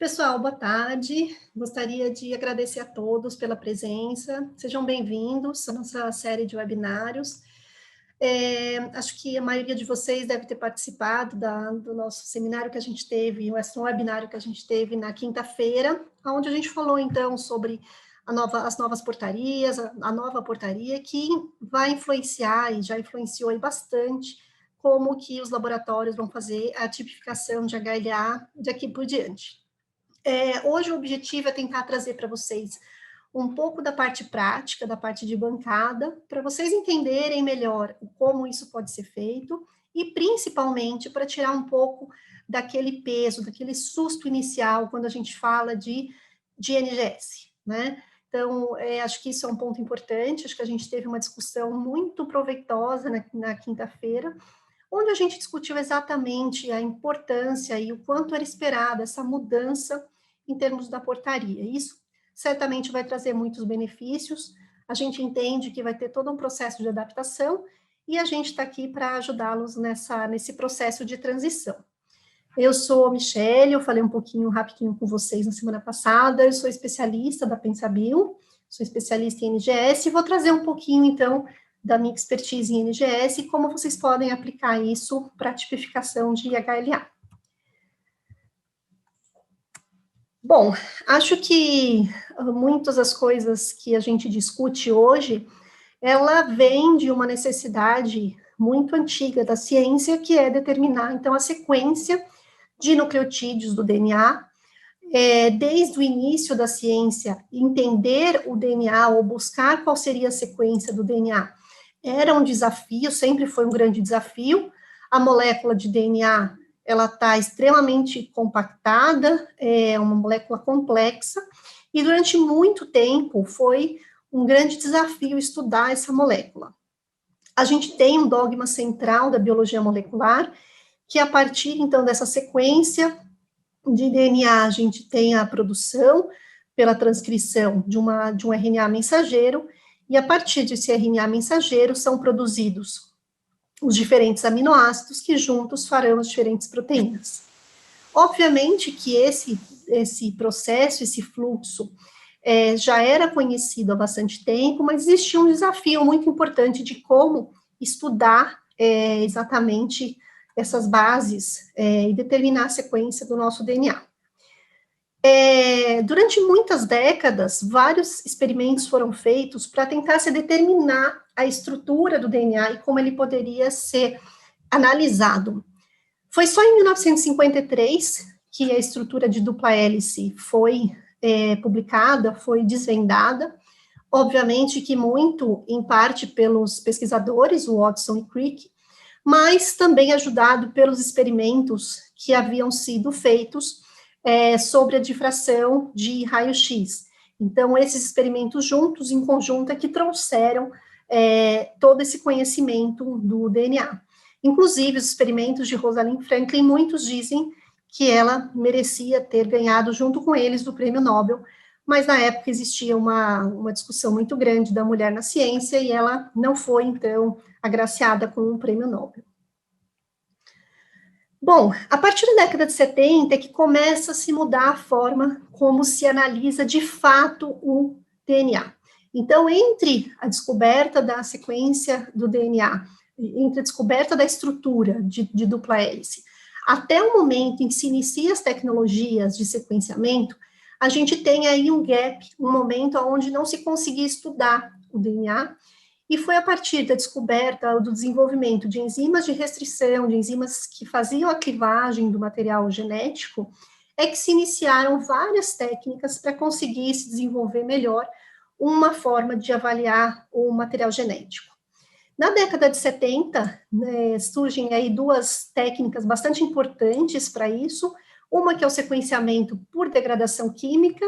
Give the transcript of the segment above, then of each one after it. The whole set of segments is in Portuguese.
Pessoal, boa tarde. Gostaria de agradecer a todos pela presença. Sejam bem-vindos à nossa série de webinários. Acho que a maioria de vocês deve ter participado do nosso seminário que a gente teve, o webinário que a gente teve na quinta-feira, onde a gente falou, então, sobre as novas portarias, a nova portaria, que vai influenciar, e já influenciou aí bastante, como que os laboratórios vão fazer a tipificação de HLA daqui por diante. Hoje o objetivo é tentar trazer para vocês um pouco da parte prática, da parte de bancada, para vocês entenderem melhor como isso pode ser feito e principalmente para tirar um pouco daquele peso, daquele susto inicial quando a gente fala de NGS, né? Então, acho que isso é um ponto importante, acho que a gente teve uma discussão muito proveitosa na quinta-feira, onde a gente discutiu exatamente a importância e o quanto era esperada essa mudança em termos da portaria. Isso certamente vai trazer muitos benefícios, a gente entende que vai ter todo um processo de adaptação, e a gente está aqui para ajudá-los nesse processo de transição. Eu sou a Michele, eu falei um pouquinho rapidinho com vocês na semana passada, eu sou especialista da PensaBio, sou especialista em NGS, e vou trazer um pouquinho, então, da minha expertise em NGS e como vocês podem aplicar isso para a tipificação de HLA. Bom, acho que muitas das coisas que a gente discute hoje, ela vem de uma necessidade muito antiga da ciência, que é determinar, então, a sequência de nucleotídeos do DNA, desde o início da ciência, entender o DNA ou buscar qual seria a sequência do DNA, era um desafio, sempre foi um grande desafio. A molécula de DNA, ela está extremamente compactada, é uma molécula complexa, e durante muito tempo foi um grande desafio estudar essa molécula. A gente tem um dogma central da biologia molecular, que a partir, então, dessa sequência de DNA, a gente tem a produção pela transcrição de um RNA mensageiro, e a partir desse RNA mensageiro são produzidos os diferentes aminoácidos que juntos farão as diferentes proteínas. Obviamente que esse processo, esse fluxo, já era conhecido há bastante tempo, mas existia um desafio muito importante de como estudar exatamente essas bases e determinar a sequência do nosso DNA. Durante muitas décadas, vários experimentos foram feitos para tentar se determinar a estrutura do DNA e como ele poderia ser analisado. Foi só em 1953 que a estrutura de dupla hélice foi publicada, foi desvendada, obviamente que muito, em parte, pelos pesquisadores, o Watson e Crick, mas também ajudado pelos experimentos que haviam sido feitos sobre a difração de raio-x. Então, esses experimentos juntos, em conjunto, é que trouxeram todo esse conhecimento do DNA. Inclusive, os experimentos de Rosalind Franklin, muitos dizem que ela merecia ter ganhado, junto com eles, o prêmio Nobel, mas na época existia uma discussão muito grande da mulher na ciência, e ela não foi, então, agraciada com um prêmio Nobel. Bom, a partir da década de 70 é que começa a se mudar a forma como se analisa de fato o DNA. Então, entre a descoberta da sequência do DNA, entre a descoberta da estrutura de dupla hélice, até o momento em que se inicia as tecnologias de sequenciamento, a gente tem aí um gap, um momento onde não se conseguia estudar o DNA, e foi a partir da descoberta, do desenvolvimento de enzimas de restrição, de enzimas que faziam a clivagem do material genético, que se iniciaram várias técnicas para conseguir se desenvolver melhor uma forma de avaliar o material genético. Na década de 70, surgem aí duas técnicas bastante importantes para isso, uma que é o sequenciamento por degradação química,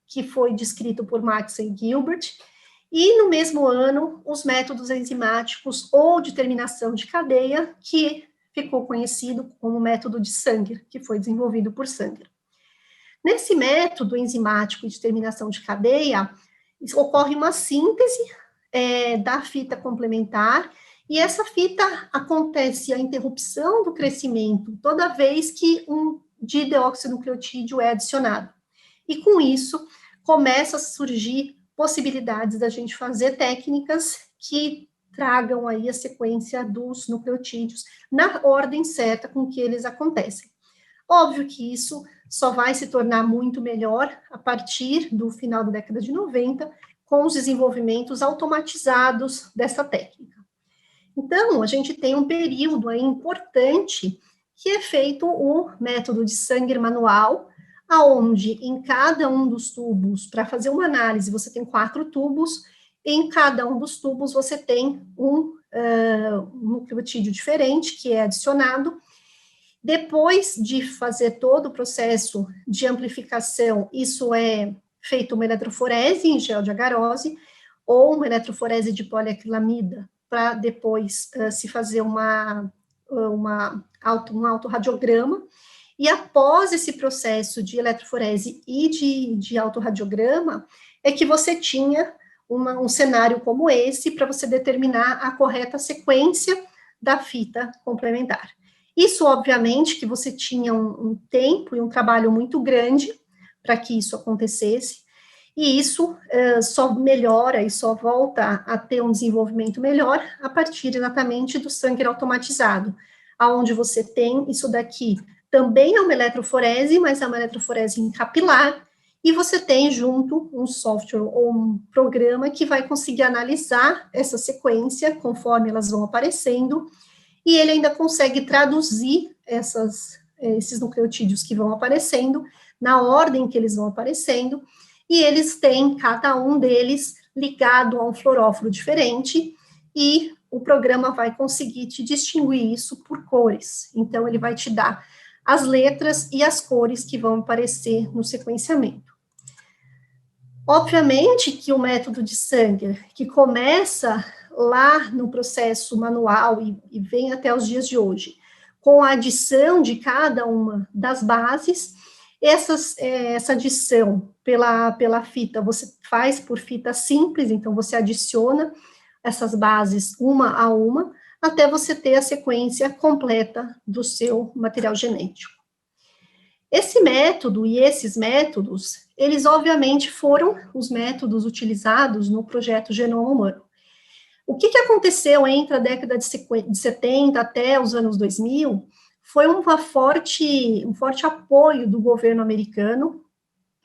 que foi descrito por Max e Gilbert, e no mesmo ano, os métodos enzimáticos ou de terminação de cadeia, que ficou conhecido como método de Sanger, que foi desenvolvido por Sanger. Nesse método enzimático de terminação de cadeia, ocorre uma síntese da fita complementar, e essa fita acontece a interrupção do crescimento toda vez que um de deoxinucleotídeo é adicionado. E com isso, começa a surgir possibilidades da gente fazer técnicas que tragam aí a sequência dos nucleotídeos na ordem certa com que eles acontecem. Óbvio que isso só vai se tornar muito melhor a partir do final da década de 90, com os desenvolvimentos automatizados dessa técnica. Então, a gente tem um período aí importante que é feito o método de Sanger manual, aonde em cada um dos tubos, para fazer uma análise, você tem 4 tubos, em cada um dos tubos você tem um nucleotídeo diferente, que é adicionado. Depois de fazer todo o processo de amplificação, isso é feito uma eletroforese em gel de agarose, ou uma eletroforese de poliacrilamida, para depois se fazer um autorradiograma. E após esse processo de eletroforese e de autorradiograma, é que você tinha um cenário como esse para você determinar a correta sequência da fita complementar. Isso, obviamente, que você tinha um tempo e um trabalho muito grande para que isso acontecesse, e isso só melhora e só volta a ter um desenvolvimento melhor a partir exatamente do Sanger automatizado, aonde você tem isso daqui, também é uma eletroforese, mas é uma eletroforese em capilar, e você tem junto um software ou um programa que vai conseguir analisar essa sequência conforme elas vão aparecendo, e ele ainda consegue traduzir esses nucleotídeos que vão aparecendo, na ordem que eles vão aparecendo, e eles têm, cada um deles, ligado a um fluoróforo diferente, e o programa vai conseguir te distinguir isso por cores. Então, ele vai te dar as letras e as cores que vão aparecer no sequenciamento. Obviamente que o método de Sanger, que começa lá no processo manual e vem até os dias de hoje, com a adição de cada uma das bases, essa adição pela fita, você faz por fita simples, então você adiciona essas bases uma a uma, até você ter a sequência completa do seu material genético. Esse método e esses métodos, eles obviamente foram os métodos utilizados no projeto Genoma Humano. O que aconteceu entre a década de 70 até os anos 2000 foi um forte apoio do governo americano,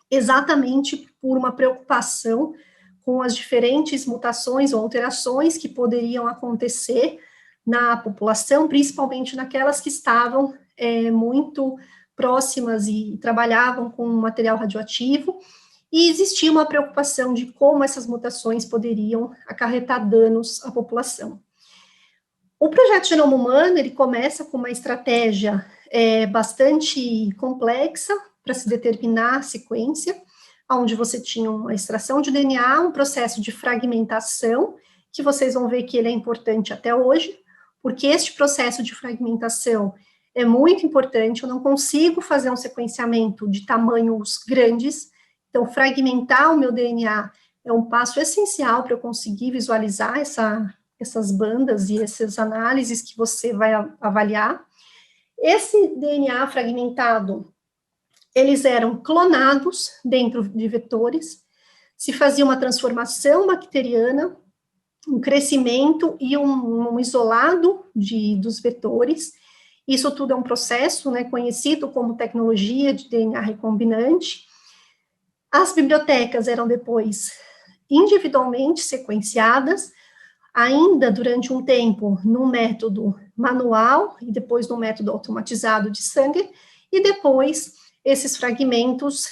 exatamente por uma preocupação com as diferentes mutações ou alterações que poderiam acontecer na população, principalmente naquelas que estavam muito próximas e trabalhavam com material radioativo, e existia uma preocupação de como essas mutações poderiam acarretar danos à população. O projeto Genoma Humano, ele começa com uma estratégia bastante complexa para se determinar a sequência, onde você tinha uma extração de DNA, um processo de fragmentação, que vocês vão ver que ele é importante até hoje, porque este processo de fragmentação é muito importante, eu não consigo fazer um sequenciamento de tamanhos grandes, então fragmentar o meu DNA é um passo essencial para eu conseguir visualizar essas bandas e essas análises que você vai avaliar. Esse DNA fragmentado, eles eram clonados dentro de vetores, se fazia uma transformação bacteriana, um crescimento e um isolado dos vetores. Isso tudo é um processo, conhecido como tecnologia de DNA recombinante. As bibliotecas eram depois individualmente sequenciadas, ainda durante um tempo no método manual e depois no método automatizado de Sanger, e depois esses fragmentos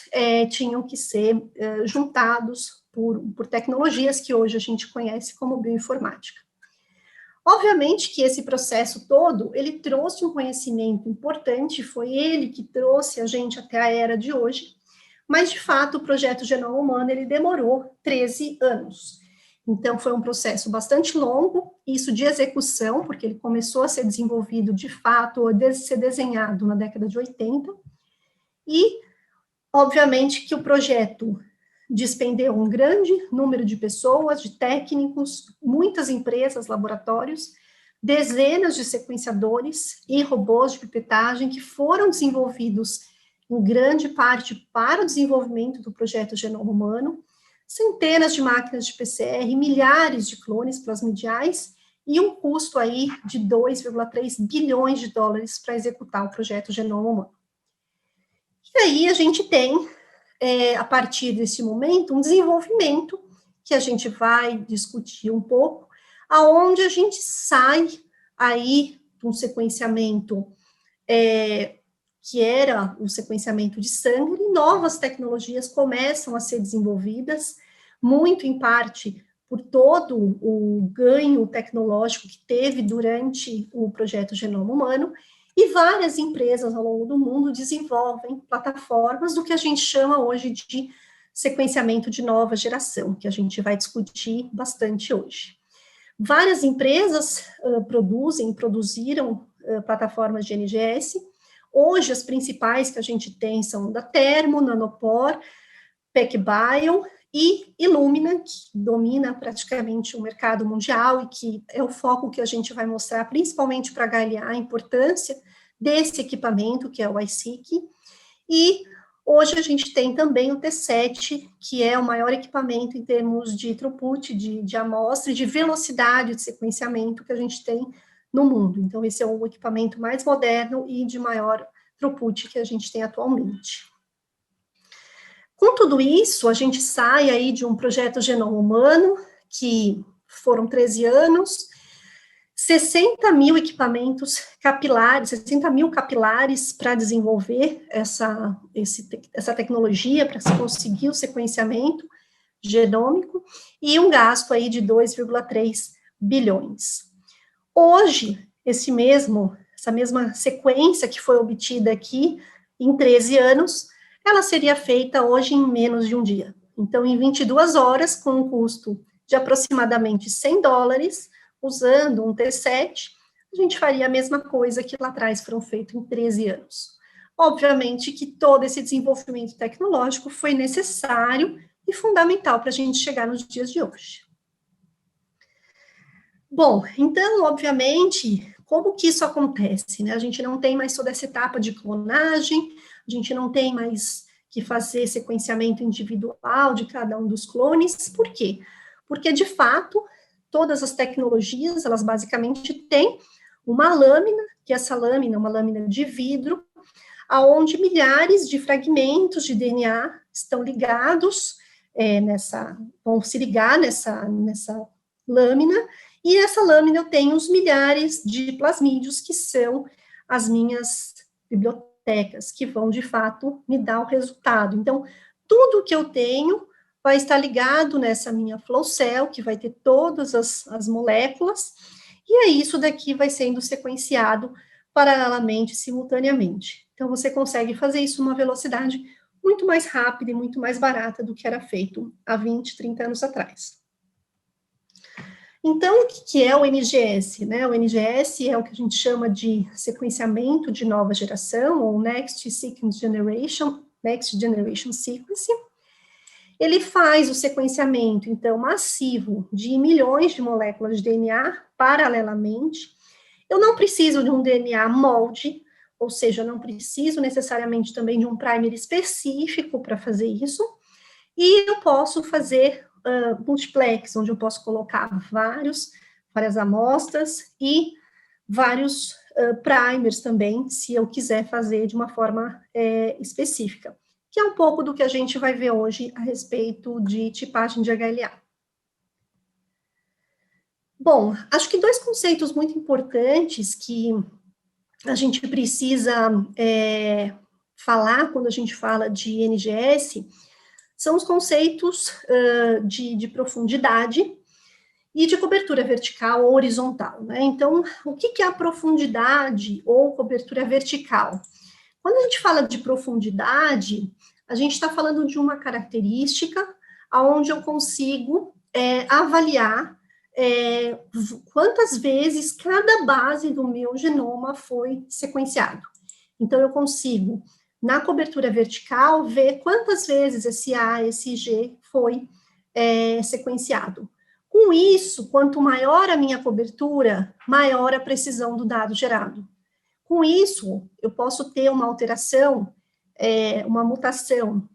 tinham que ser juntados por tecnologias que hoje a gente conhece como bioinformática. Obviamente que esse processo todo, ele trouxe um conhecimento importante, foi ele que trouxe a gente até a era de hoje, mas, de fato, o projeto Genoma Humano, ele demorou 13 anos. Então, foi um processo bastante longo, isso de execução, porque ele começou a ser desenvolvido, de fato, a ser desenhado na década de 80, e, obviamente, que o projeto despendeu um grande número de pessoas, de técnicos, muitas empresas, laboratórios, dezenas de sequenciadores e robôs de pipetagem que foram desenvolvidos em grande parte para o desenvolvimento do projeto Genoma Humano, centenas de máquinas de PCR, milhares de clones plasmidiais e um custo aí de 2,3 bilhões de dólares para executar o projeto Genoma Humano. E aí a gente tem, a partir desse momento, um desenvolvimento que a gente vai discutir um pouco, aonde a gente sai aí de um sequenciamento que era o sequenciamento de sangue, e novas tecnologias começam a ser desenvolvidas, muito em parte por todo o ganho tecnológico que teve durante o projeto Genoma Humano, e várias empresas ao longo do mundo desenvolvem plataformas do que a gente chama hoje de sequenciamento de nova geração, que a gente vai discutir bastante hoje. Várias empresas produziram plataformas de NGS. Hoje, as principais que a gente tem são da Thermo, Nanopore, PacBio e Illumina, que domina praticamente o mercado mundial e que é o foco que a gente vai mostrar, principalmente para avaliar a importância desse equipamento, que é o iSeq. E hoje a gente tem também o T7, que é o maior equipamento em termos de throughput, de amostra e de velocidade de sequenciamento que a gente tem no mundo. Então, esse é o equipamento mais moderno e de maior throughput que a gente tem atualmente. Com tudo isso, a gente sai aí de um projeto Genoma Humano, que foram 13 anos, 60 mil equipamentos capilares, 60 mil capilares para desenvolver essa tecnologia, para se conseguir o sequenciamento genômico, e um gasto aí de 2,3 bilhões. Hoje, essa mesma sequência que foi obtida aqui em 13 anos, ela seria feita hoje em menos de um dia. Então, em 22 horas, com um custo de aproximadamente $100, usando um T7, a gente faria a mesma coisa que lá atrás foram feitos em 13 anos. Obviamente que todo esse desenvolvimento tecnológico foi necessário e fundamental para a gente chegar nos dias de hoje. Bom, então, obviamente, como que isso acontece, né? A gente não tem mais toda essa etapa de clonagem, a gente não tem mais que fazer sequenciamento individual de cada um dos clones. Por quê? Porque, de fato, todas as tecnologias, elas basicamente têm uma lâmina, que essa lâmina é uma lâmina de vidro, aonde milhares de fragmentos de DNA estão ligados, vão se ligar nessa lâmina, e essa lâmina eu tenho os milhares de plasmídios, que são as minhas bibliotecas, que vão, de fato, me dar o resultado. Então, tudo que eu tenho vai estar ligado nessa minha flow cell, que vai ter todas as moléculas, e aí isso daqui vai sendo sequenciado paralelamente, simultaneamente. Então, você consegue fazer isso numa velocidade muito mais rápida e muito mais barata do que era feito há 20, 30 anos atrás. Então, o que é o NGS, né? O NGS é o que a gente chama de sequenciamento de nova geração, ou Next Generation Sequencing. Ele faz o sequenciamento, então, massivo de milhões de moléculas de DNA paralelamente. Eu não preciso de um DNA molde, ou seja, eu não preciso necessariamente também de um primer específico para fazer isso, e eu posso fazer multiplex, onde eu posso colocar várias amostras e vários primers também, se eu quiser fazer de uma forma específica, que é um pouco do que a gente vai ver hoje a respeito de tipagem de HLA. Bom, acho que dois conceitos muito importantes que a gente precisa falar quando a gente fala de NGS são os conceitos de profundidade e de cobertura vertical ou horizontal, né? Então, o que é a profundidade ou cobertura vertical? Quando a gente fala de profundidade, a gente está falando de uma característica onde eu consigo avaliar quantas vezes cada base do meu genoma foi sequenciado. Então, eu consigo, na cobertura vertical, ver quantas vezes esse A, esse G foi sequenciado. Com isso, quanto maior a minha cobertura, maior a precisão do dado gerado. Com isso, eu posso ter uma alteração uma mutação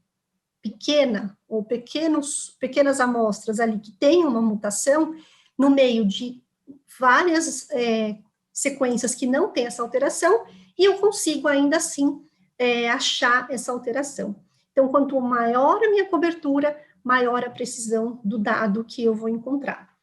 pequena, ou pequenas amostras ali que tenham uma mutação, no meio de várias sequências que não têm essa alteração, e eu consigo ainda assim achar essa alteração. Então, quanto maior a minha cobertura, maior a precisão do dado que eu vou encontrar.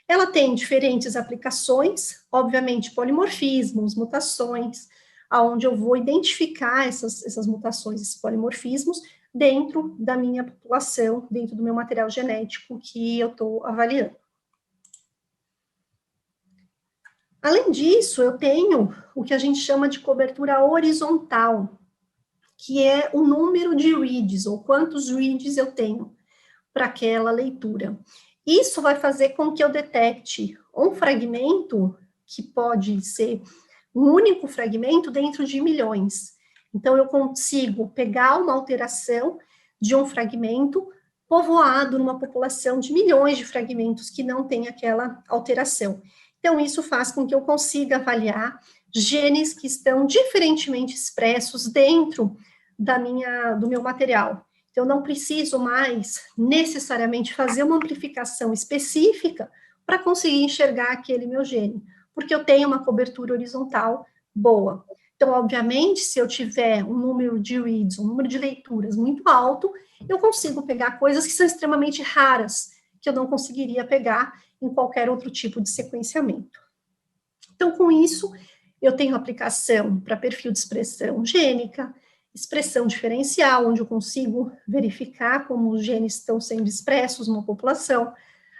Ela tem diferentes aplicações, obviamente, polimorfismos, mutações, aonde eu vou identificar essas mutações, esses polimorfismos, dentro da minha população, dentro do meu material genético que eu estou avaliando. Além disso, eu tenho o que a gente chama de cobertura horizontal, que é o número de reads, ou quantos reads eu tenho para aquela leitura. Isso vai fazer com que eu detecte um fragmento, que pode ser um único fragmento dentro de milhões. Então, eu consigo pegar uma alteração de um fragmento povoado numa população de milhões de fragmentos que não tem aquela alteração. Então, isso faz com que eu consiga avaliar genes que estão diferentemente expressos dentro do meu material. Então, eu não preciso mais necessariamente fazer uma amplificação específica para conseguir enxergar aquele meu gene, porque eu tenho uma cobertura horizontal boa. Então, obviamente, se eu tiver um número de reads, um número de leituras muito alto, eu consigo pegar coisas que são extremamente raras, que eu não conseguiria pegar em qualquer outro tipo de sequenciamento. Então, com isso, eu tenho aplicação para perfil de expressão gênica, expressão diferencial, onde eu consigo verificar como os genes estão sendo expressos numa população,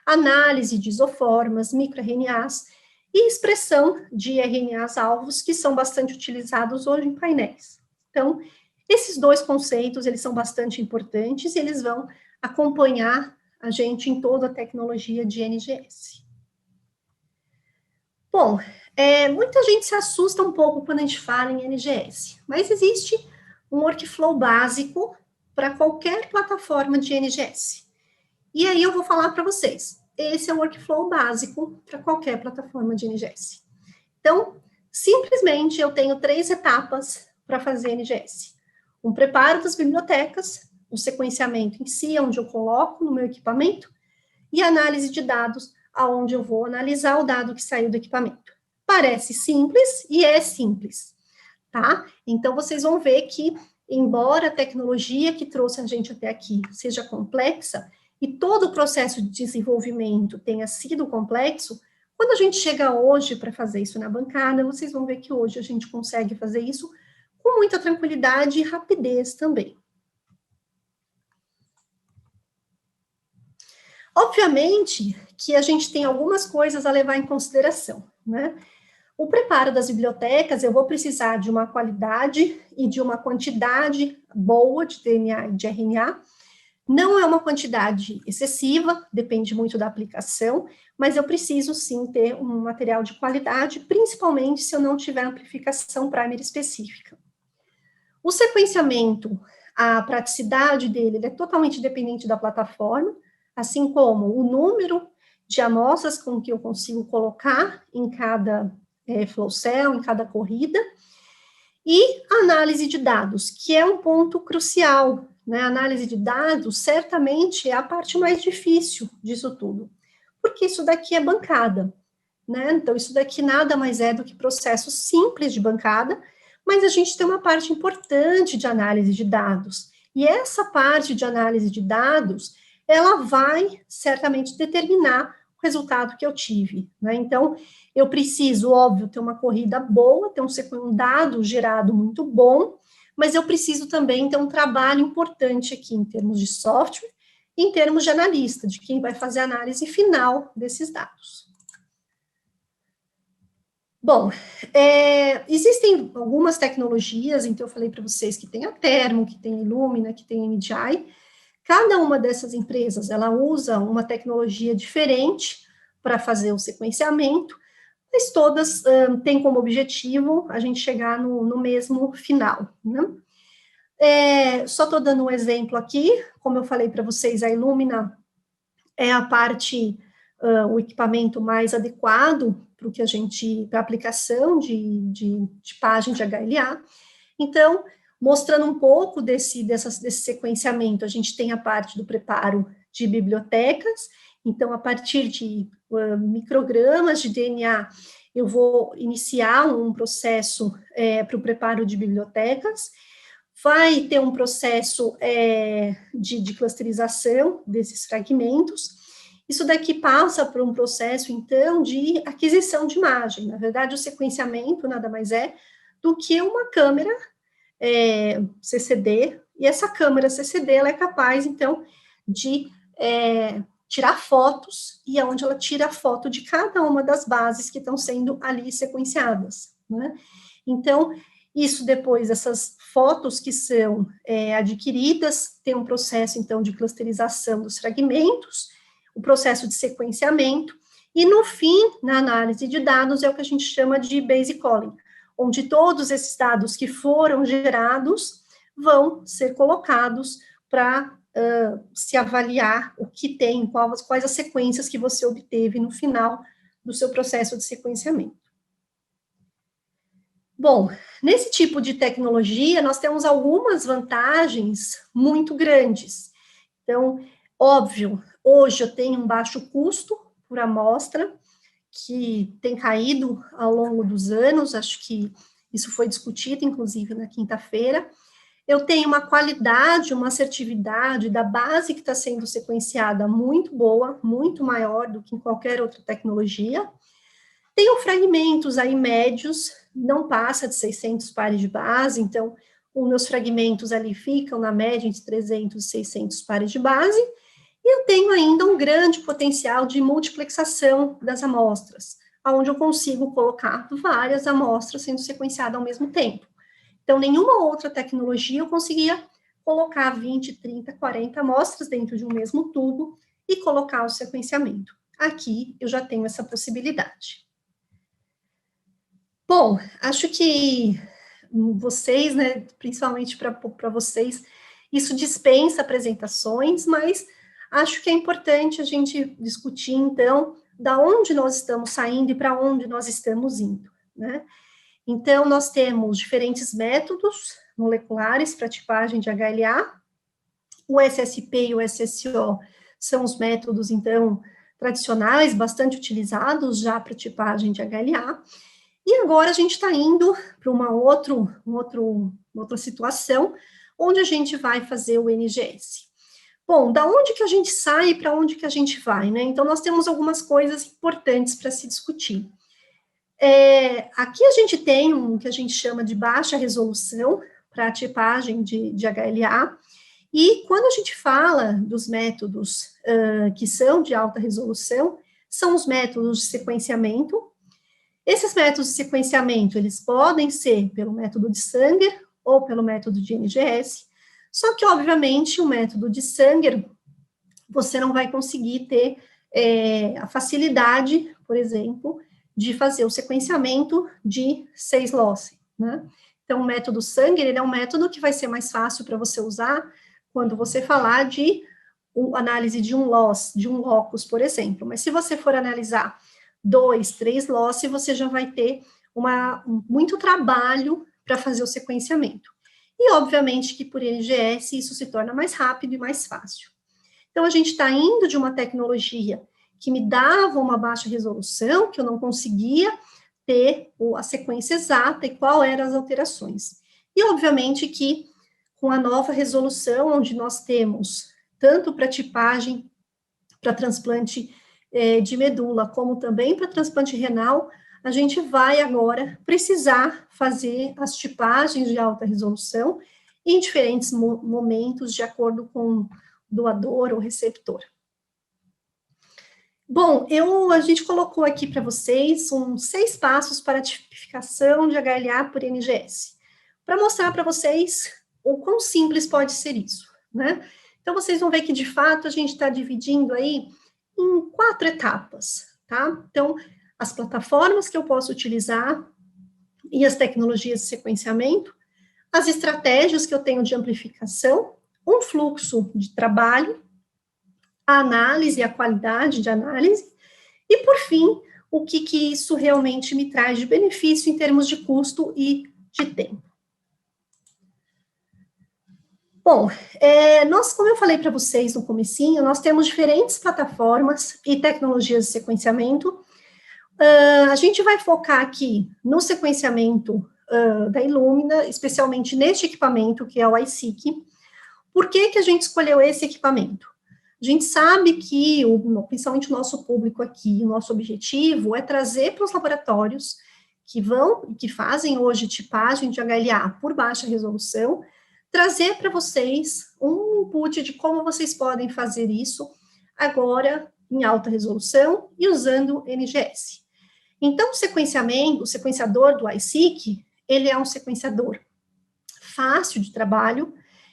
análise de isoformas, microRNAs, e expressão de RNAs alvos, que são bastante utilizados hoje em painéis. Então, esses dois conceitos, eles são bastante importantes, e eles vão acompanhar a gente em toda a tecnologia de NGS. Bom, muita gente se assusta um pouco quando a gente fala em NGS, mas existe um workflow básico para qualquer plataforma de NGS. E aí eu vou falar para vocês. Esse é o workflow básico para qualquer plataforma de NGS. Então, simplesmente eu tenho 3 etapas para fazer NGS. Um preparo das bibliotecas, o sequenciamento em si, onde eu coloco no meu equipamento, e análise de dados, aonde eu vou analisar o dado que saiu do equipamento. Parece simples, e é simples, tá? Então, vocês vão ver que, embora a tecnologia que trouxe a gente até aqui seja complexa, e todo o processo de desenvolvimento tenha sido complexo, quando a gente chega hoje para fazer isso na bancada, vocês vão ver que hoje a gente consegue fazer isso com muita tranquilidade e rapidez também. Obviamente que a gente tem algumas coisas a levar em consideração, né? O preparo das bibliotecas, eu vou precisar de uma qualidade e de uma quantidade boa de DNA e de RNA. Não é uma quantidade excessiva, depende muito da aplicação, mas eu preciso sim ter um material de qualidade, principalmente se eu não tiver amplificação primer específica. O sequenciamento, a praticidade dele, ele é totalmente dependente da plataforma, assim como o número de amostras com que eu consigo colocar em cada flow cell, em cada corrida, e a análise de dados, que é um ponto crucial, né? A análise de dados, certamente, é a parte mais difícil disso tudo, porque isso daqui é bancada, né? Então, isso daqui nada mais é do que processos simples de bancada, mas a gente tem uma parte importante de análise de dados, e essa parte de análise de dados, ela vai, certamente, determinar o resultado que eu tive, né? Então, eu preciso, óbvio, ter uma corrida boa, ter um dado gerado muito bom, mas eu preciso também ter um trabalho importante aqui em termos de software e em termos de analista, de quem vai fazer a análise final desses dados. Bom, existem algumas tecnologias, então eu falei para vocês que tem a Thermo, que tem a Illumina, que tem a MGI. Cada uma dessas empresas, ela usa uma tecnologia diferente para fazer o sequenciamento, mas todas têm como objetivo a gente chegar no mesmo final, né? Só estou dando um exemplo aqui, como eu falei para vocês, a Illumina é a parte, o equipamento mais adequado para a aplicação de tipagem de HLA. Então, mostrando um pouco desse sequenciamento, a gente tem a parte do preparo de bibliotecas, então, a partir de microgramas de DNA, eu vou iniciar um processo para o preparo de bibliotecas, vai ter um processo de clusterização desses fragmentos. Isso daqui passa por um processo, então, de aquisição de imagem. Na verdade, o sequenciamento nada mais é do que uma câmera CCD, e essa câmera CCD, ela é capaz, então, de tirar fotos, e é onde ela tira a foto de cada uma das bases que estão sendo ali sequenciadas, né? Então, isso depois, essas fotos que são adquiridas, tem um processo, então, de clusterização dos fragmentos, o processo de sequenciamento, e no fim, na análise de dados, é o que a gente chama de base calling, onde todos esses dados que foram gerados vão ser colocados para se avaliar o que tem, quais as sequências que você obteve no final do seu processo de sequenciamento. Bom, nesse tipo de tecnologia, nós temos algumas vantagens muito grandes. Então, óbvio, hoje eu tenho um baixo custo por amostra, que tem caído ao longo dos anos, acho que isso foi discutido, inclusive, na quinta-feira. Eu tenho uma qualidade, uma assertividade da base que está sendo sequenciada muito boa, muito maior do que em qualquer outra tecnologia. Tenho fragmentos aí médios, não passa de 600 pares de base, então os meus fragmentos ali ficam na média entre 300 e 600 pares de base, e eu tenho ainda um grande potencial de multiplexação das amostras, onde eu consigo colocar várias amostras sendo sequenciadas ao mesmo tempo. Então, nenhuma outra tecnologia eu conseguia colocar 20, 30, 40 amostras dentro de um mesmo tubo e colocar o sequenciamento. Aqui eu já tenho essa possibilidade. Bom, acho que vocês, né, principalmente para vocês, isso dispensa apresentações, mas acho que é importante a gente discutir, então, da onde nós estamos saindo e para onde nós estamos indo, né? Então, nós temos diferentes métodos moleculares para tipagem de HLA, o SSP e o SSO são os métodos, então, tradicionais, bastante utilizados já para tipagem de HLA, e agora a gente está indo para uma outra situação, onde a gente vai fazer o NGS. Bom, da onde que a gente sai e para onde que a gente vai, né? Então, nós temos algumas coisas importantes para se discutir. Aqui a gente tem um que a gente chama de baixa resolução para a tipagem de HLA, e quando a gente fala dos métodos que são de alta resolução, são os métodos de sequenciamento. Esses métodos de sequenciamento, eles podem ser pelo método de Sanger ou pelo método de NGS, só que, obviamente, o método de Sanger, você não vai conseguir ter a facilidade, por exemplo, de fazer o sequenciamento de 6 loci, né? Então, o método Sanger, ele é um método que vai ser mais fácil para você usar quando você falar de análise de um loss, de um locus, por exemplo. Mas se você for analisar 2, 3 loci, você já vai ter muito trabalho para fazer o sequenciamento. E, obviamente, que por NGS isso se torna mais rápido e mais fácil. Então, a gente está indo de uma tecnologia que me dava uma baixa resolução, que eu não conseguia ter a sequência exata e qual eram as alterações. E, obviamente, que com a nova resolução, onde nós temos tanto para tipagem, para transplante de medula, como também para transplante renal, a gente vai agora precisar fazer as tipagens de alta resolução em diferentes momentos, de acordo com o doador ou receptor. Bom, a gente colocou aqui para vocês 6 passos para a tipificação de HLA por NGS, para mostrar para vocês o quão simples pode ser isso, né? Então, vocês vão ver que, de fato, a gente está dividindo aí em 4 etapas, tá? Então, as plataformas que eu posso utilizar e as tecnologias de sequenciamento, as estratégias que eu tenho de amplificação, um fluxo de trabalho, a análise, a qualidade de análise, e, por fim, o que isso realmente me traz de benefício em termos de custo e de tempo. Bom, como eu falei para vocês no comecinho, nós temos diferentes plataformas e tecnologias de sequenciamento. A gente vai focar aqui no sequenciamento da Illumina, especialmente neste equipamento, que é o iSeq. Por que que a gente escolheu esse equipamento? A gente sabe que, principalmente o nosso público aqui, o nosso objetivo é trazer para os laboratórios que fazem hoje tipagem de HLA por baixa resolução, trazer para vocês um input de como vocês podem fazer isso agora em alta resolução e usando NGS. Então, o sequenciador do iSeq, ele é um sequenciador fácil de trabalho,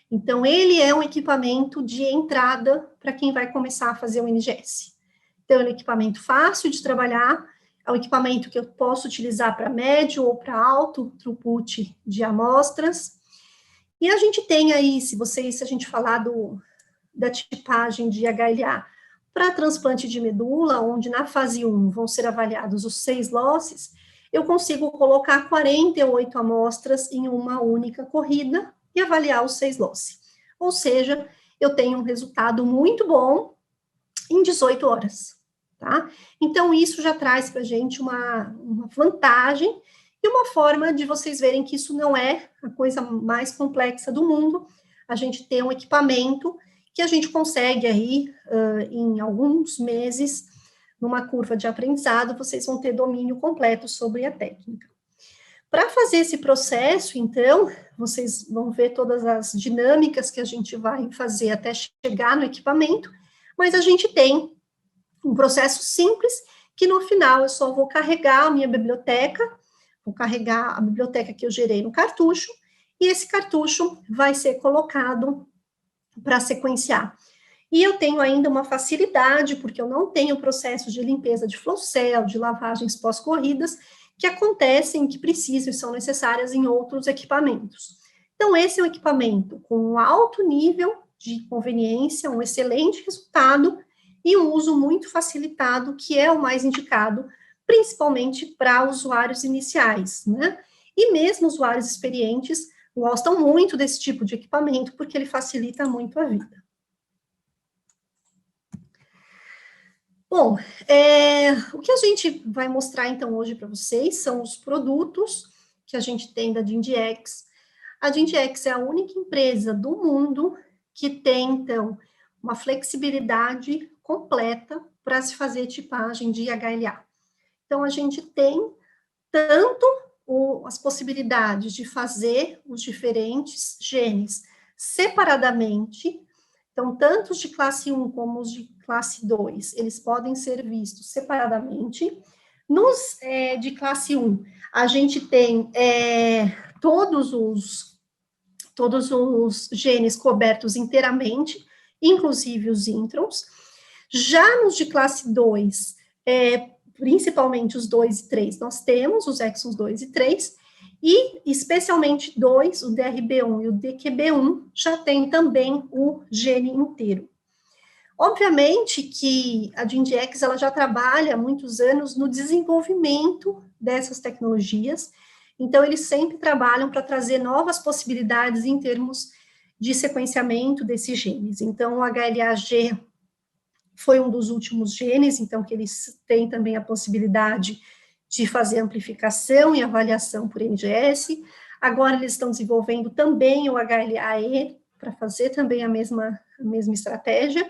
então ele é um equipamento de entrada para quem vai começar a fazer o NGS. Então, ele é um equipamento fácil de trabalhar, é um equipamento que eu posso utilizar para médio ou para alto throughput de amostras. E a gente tem aí, se a gente falar da tipagem de HLA para transplante de medula, onde na fase 1 vão ser avaliados os 6 losses, eu consigo colocar 48 amostras em uma única corrida e avaliar os 6 losses. Ou seja, eu tenho um resultado muito bom em 18 horas, tá? Então, isso já traz para a gente uma vantagem e uma forma de vocês verem que isso não é a coisa mais complexa do mundo, a gente tem um equipamento que a gente consegue aí, em alguns meses, numa curva de aprendizado, vocês vão ter domínio completo sobre a técnica. Para fazer esse processo, então, vocês vão ver todas as dinâmicas que a gente vai fazer até chegar no equipamento, mas a gente tem um processo simples, que no final eu só vou carregar a minha biblioteca, vou carregar a biblioteca que eu gerei no cartucho, e esse cartucho vai ser colocado para sequenciar. E eu tenho ainda uma facilidade, porque eu não tenho processo de limpeza de flow cell, de lavagens pós-corridas, que acontecem, que precisam e são necessárias em outros equipamentos. Então, esse é um equipamento com um alto nível de conveniência, um excelente resultado e um uso muito facilitado, que é o mais indicado, principalmente para usuários iniciais, né? E mesmo usuários experientes gostam muito desse tipo de equipamento, porque ele facilita muito a vida. Bom, o que a gente vai mostrar, então, hoje para vocês são os produtos que a gente tem da GenDx. A GenDx é a única empresa do mundo que tem, então, uma flexibilidade completa para se fazer tipagem de HLA. Então, a gente tem tanto as possibilidades de fazer os diferentes genes separadamente, então, tanto os de classe 1 como os de classe 2, eles podem ser vistos separadamente. Nos de classe 1, a gente tem todos os genes cobertos inteiramente, inclusive os introns. Já nos de classe 2, principalmente os 2 e 3, nós temos os exons 2 e 3, e especialmente 2, o DRB1 e o DQB1, já tem também o gene inteiro. Obviamente que a GenDx, ela já trabalha há muitos anos no desenvolvimento dessas tecnologias, então eles sempre trabalham para trazer novas possibilidades em termos de sequenciamento desses genes. Então, o HLA-G foi um dos últimos genes, então que eles têm também a possibilidade de fazer amplificação e avaliação por NGS. Agora eles estão desenvolvendo também o HLA-E, para fazer também a mesma estratégia.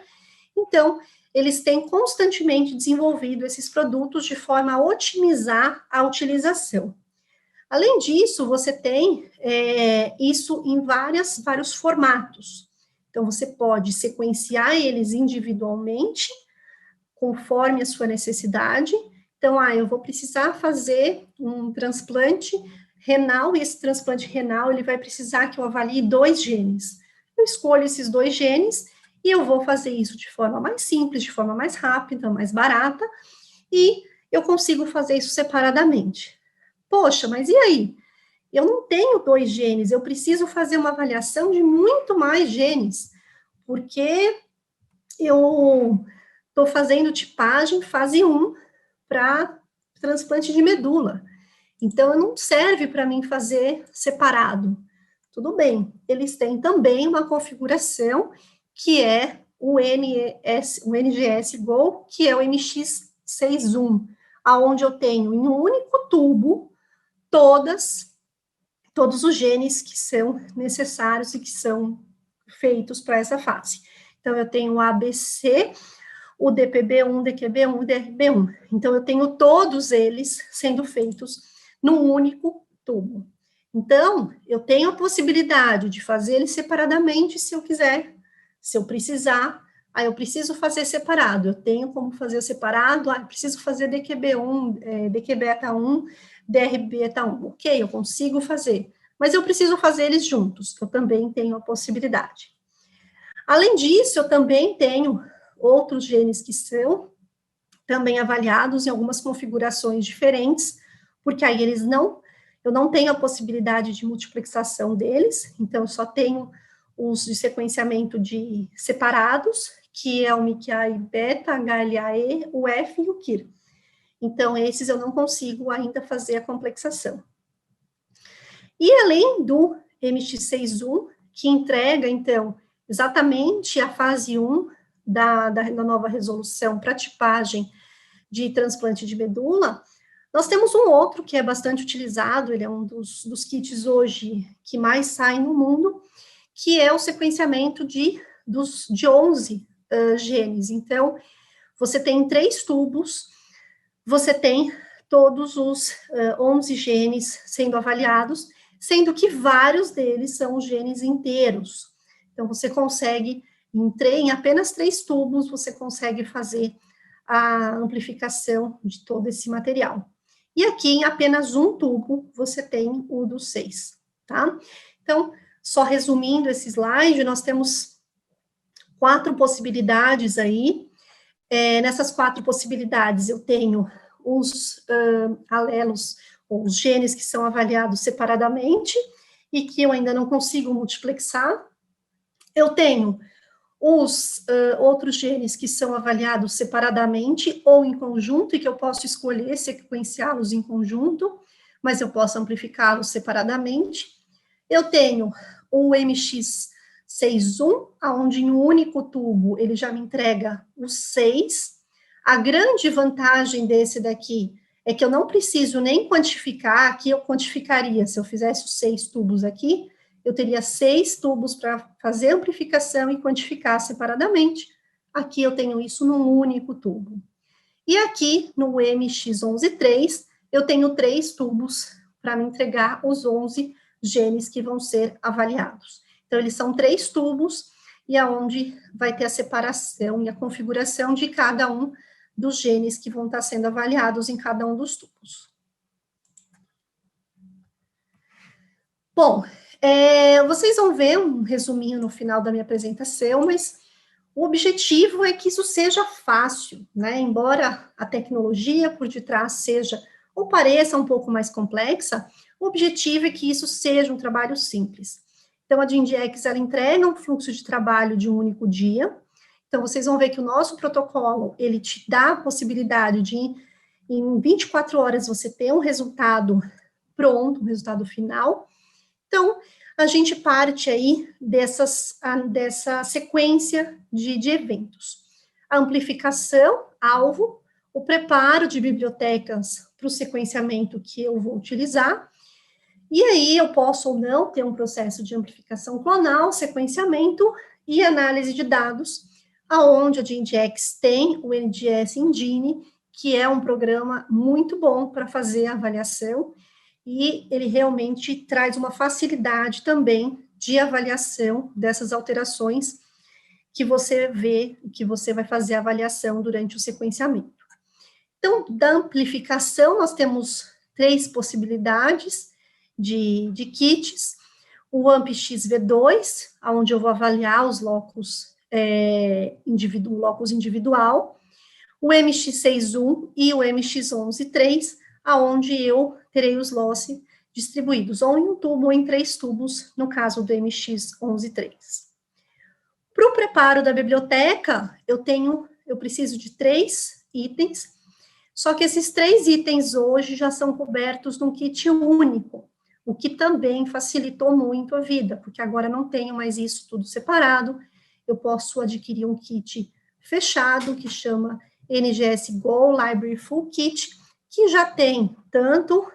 Então, eles têm constantemente desenvolvido esses produtos de forma a otimizar a utilização. Além disso, você tem isso em vários formatos. Então, você pode sequenciar eles individualmente, conforme a sua necessidade. Então, eu vou precisar fazer um transplante renal, e esse transplante renal, ele vai precisar que eu avalie 2 genes. Eu escolho esses 2 genes, e eu vou fazer isso de forma mais simples, de forma mais rápida, mais barata, e eu consigo fazer isso separadamente. Poxa, mas e aí? Eu não tenho 2 genes, eu preciso fazer uma avaliação de muito mais genes, porque eu estou fazendo tipagem fase 1 para transplante de medula. Então, não serve para mim fazer separado. Tudo bem, eles têm também uma configuração que é o NGS Go, que é o MX61, aonde eu tenho em um único tubo todos os genes que são necessários e que são feitos para essa fase. Então, eu tenho o ABC, o DPB1, DQB1 e DRB1. Então, eu tenho todos eles sendo feitos num único tubo. Então, eu tenho a possibilidade de fazer eles separadamente, se eu quiser, se eu precisar. Aí, eu preciso fazer separado. Eu tenho como fazer separado. Eu preciso fazer DQB1, DQBeta1, DRBeta1. Ok, eu consigo fazer. Mas eu preciso fazer eles juntos. Eu também tenho a possibilidade. Além disso, eu também tenho outros genes que são também avaliados em algumas configurações diferentes, porque aí eu não tenho a possibilidade de multiplexação deles, então eu só tenho os de sequenciamento de separados, que é o MIC-A beta, HLA-E, o F e o KIR. Então, esses eu não consigo ainda fazer a complexação. E além do MX61, que entrega, então, exatamente a fase 1 da nova resolução para tipagem de transplante de medula, nós temos um outro que é bastante utilizado, ele é um dos kits hoje que mais saem no mundo, que é o sequenciamento de 11 genes. Então, você tem 3 tubos, você tem todos os 11 genes sendo avaliados, sendo que vários deles são genes inteiros. Então, você consegue, em apenas 3 tubos, você consegue fazer a amplificação de todo esse material. E aqui, em apenas um tubo, você tem o dos 6, tá? Então, só resumindo esse slide, nós temos 4 possibilidades aí. Nessas 4 possibilidades, eu tenho os alelos, ou os genes que são avaliados separadamente, e que eu ainda não consigo multiplexar. Eu tenho os outros genes que são avaliados separadamente ou em conjunto, e que eu posso escolher sequenciá-los em conjunto, mas eu posso amplificá-los separadamente. Eu tenho o MX61, onde em um único tubo ele já me entrega os 6. A grande vantagem desse daqui é que eu não preciso nem quantificar, aqui eu quantificaria, se eu fizesse os 6 tubos aqui, eu teria 6 tubos para fazer amplificação e quantificar separadamente. Aqui eu tenho isso num único tubo. E aqui, no MX11.3, eu tenho 3 tubos para me entregar os 11 genes que vão ser avaliados. Então, eles são 3 tubos, e aonde vai ter a separação e a configuração de cada um dos genes que vão estar sendo avaliados em cada um dos tubos. Bom, vocês vão ver um resuminho no final da minha apresentação, mas o objetivo é que isso seja fácil, né? Embora a tecnologia por detrás seja, ou pareça um pouco mais complexa, o objetivo é que isso seja um trabalho simples. Então, a Jindex, ela entrega um fluxo de trabalho de um único dia. Então, vocês vão ver que o nosso protocolo, ele te dá a possibilidade de, em 24 horas, você ter um resultado pronto, um resultado final. Então, a gente parte aí dessa sequência de eventos. A amplificação, alvo, o preparo de bibliotecas para o sequenciamento que eu vou utilizar, e aí eu posso ou não ter um processo de amplificação clonal, sequenciamento e análise de dados, aonde a GenDx tem o NGS Engine, que é um programa muito bom para fazer a avaliação, e ele realmente traz uma facilidade também de avaliação dessas alterações que você vê, que você vai fazer a avaliação durante o sequenciamento. Então, da amplificação, nós temos 3 possibilidades de kits. O AmpXV2, onde eu vou avaliar os locus, locus individual. O MX61 e o MX11.3, aonde eu terei os loci distribuídos ou em um tubo ou em 3 tubos, no caso do MX11.3. Para o preparo da biblioteca, eu preciso de 3 itens, só que esses 3 itens hoje já são cobertos num kit único, o que também facilitou muito a vida, porque agora não tenho mais isso tudo separado, eu posso adquirir um kit fechado, que chama NGS Go Library Full Kit, que já tem tanto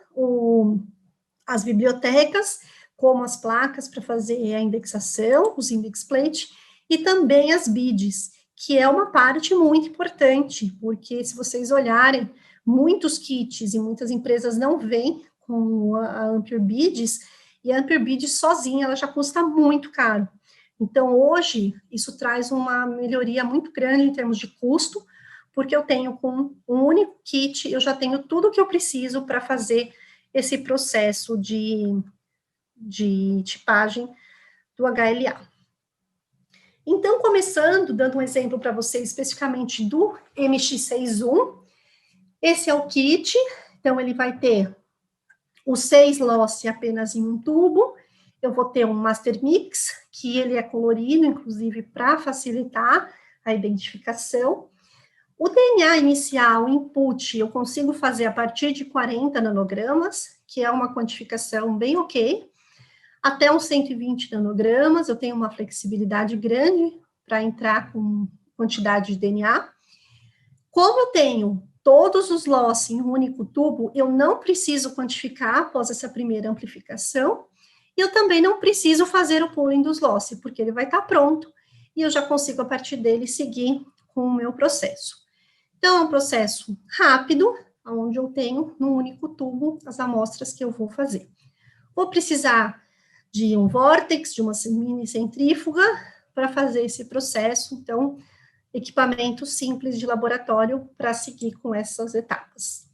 as bibliotecas, como as placas para fazer a indexação, os index plate, e também as BIDs, que é uma parte muito importante, porque se vocês olharem, muitos kits e muitas empresas não vêm com a Ampere BIDs, e a Ampere BIDs sozinha, ela já custa muito caro. Então, hoje, isso traz uma melhoria muito grande em termos de custo, porque eu tenho com um único kit, eu já tenho tudo que eu preciso para fazer esse processo de tipagem do HLA. Então, começando, dando um exemplo para vocês especificamente do MX61, esse é o kit, então ele vai ter os 6 loss apenas em um tubo, eu vou ter um Master Mix, que ele é colorido, inclusive, para facilitar a identificação. O DNA inicial, input, eu consigo fazer a partir de 40 nanogramas, que é uma quantificação bem ok. Até uns 120 nanogramas, eu tenho uma flexibilidade grande para entrar com quantidade de DNA. Como eu tenho todos os loss em um único tubo, eu não preciso quantificar após essa primeira amplificação, e eu também não preciso fazer o pooling dos loss, porque ele vai estar pronto, e eu já consigo, a partir dele, seguir com o meu processo. Então, é um processo rápido, onde eu tenho, num único tubo, as amostras que eu vou fazer. Vou precisar de um vórtex, de uma mini centrífuga, para fazer esse processo, então, equipamento simples de laboratório para seguir com essas etapas.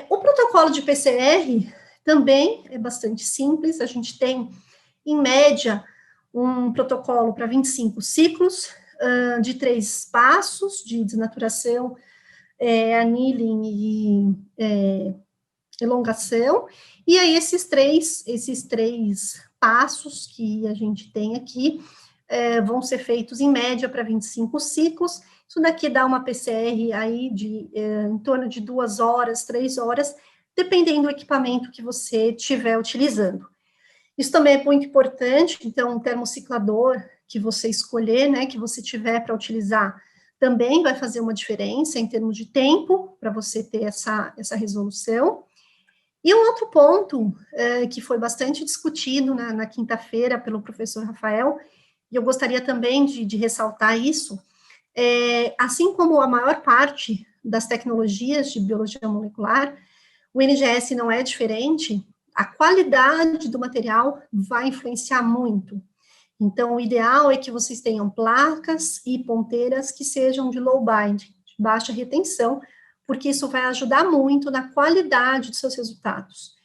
O protocolo de PCR também é bastante simples, a gente tem, em média, um protocolo para 25 ciclos, de 3 passos, de desnaturação, annealing e elongação, e aí esses três passos que a gente tem aqui, vão ser feitos em média para 25 ciclos. Isso daqui dá uma PCR aí de em torno de 2 horas, 3 horas, dependendo do equipamento que você estiver utilizando. Isso também é muito importante, então, o termociclador que você escolher, né, que você tiver para utilizar, também vai fazer uma diferença em termos de tempo, para você ter essa resolução. E um outro ponto que foi bastante discutido na quinta-feira pelo professor Rafael, e eu gostaria também de ressaltar isso, assim como a maior parte das tecnologias de biologia molecular, o NGS não é diferente, a qualidade do material vai influenciar muito. Então, o ideal é que vocês tenham placas e ponteiras que sejam de low bind, de baixa retenção, porque isso vai ajudar muito na qualidade dos seus resultados.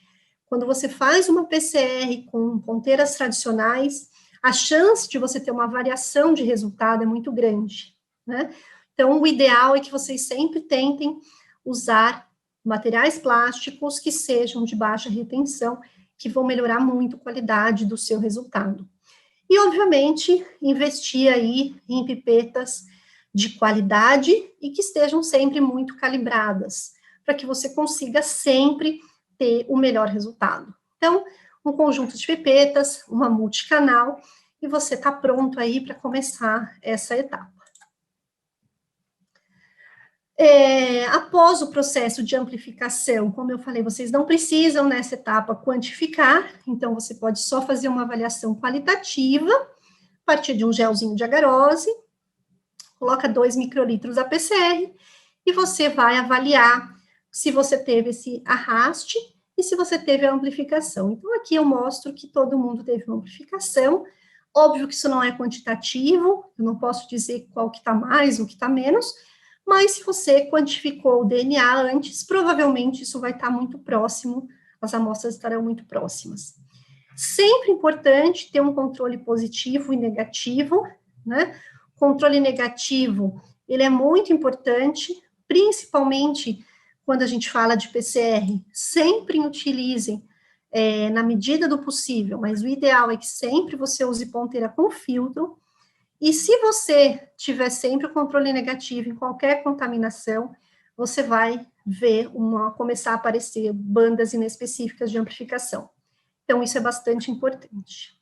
Quando você faz uma PCR com ponteiras tradicionais, a chance de você ter uma variação de resultado é muito grande, né? Então, o ideal é que vocês sempre tentem usar materiais plásticos que sejam de baixa retenção, que vão melhorar muito a qualidade do seu resultado. E, obviamente, investir aí em pipetas de qualidade e que estejam sempre muito calibradas, para que você consiga sempre ter o melhor resultado. Então, um conjunto de pipetas, uma multicanal, e você está pronto aí para começar essa etapa. Após o processo de amplificação, como eu falei, vocês não precisam nessa etapa quantificar, então você pode só fazer uma avaliação qualitativa, a partir de um gelzinho de agarose, coloca 2 microlitros da PCR, e você vai avaliar se você teve esse arraste e se você teve a amplificação. Então, aqui eu mostro que todo mundo teve uma amplificação, óbvio que isso não é quantitativo, eu não posso dizer qual que está mais ou que está menos, mas se você quantificou o DNA antes, provavelmente isso vai estar muito próximo, as amostras estarão muito próximas. Sempre importante ter um controle positivo e negativo, né? Controle negativo, ele é muito importante, principalmente quando a gente fala de PCR, sempre utilizem na medida do possível, mas o ideal é que sempre você use ponteira com filtro, e se você tiver sempre o controle negativo em qualquer contaminação, você vai ver começar a aparecer bandas inespecíficas de amplificação. Então, isso é bastante importante.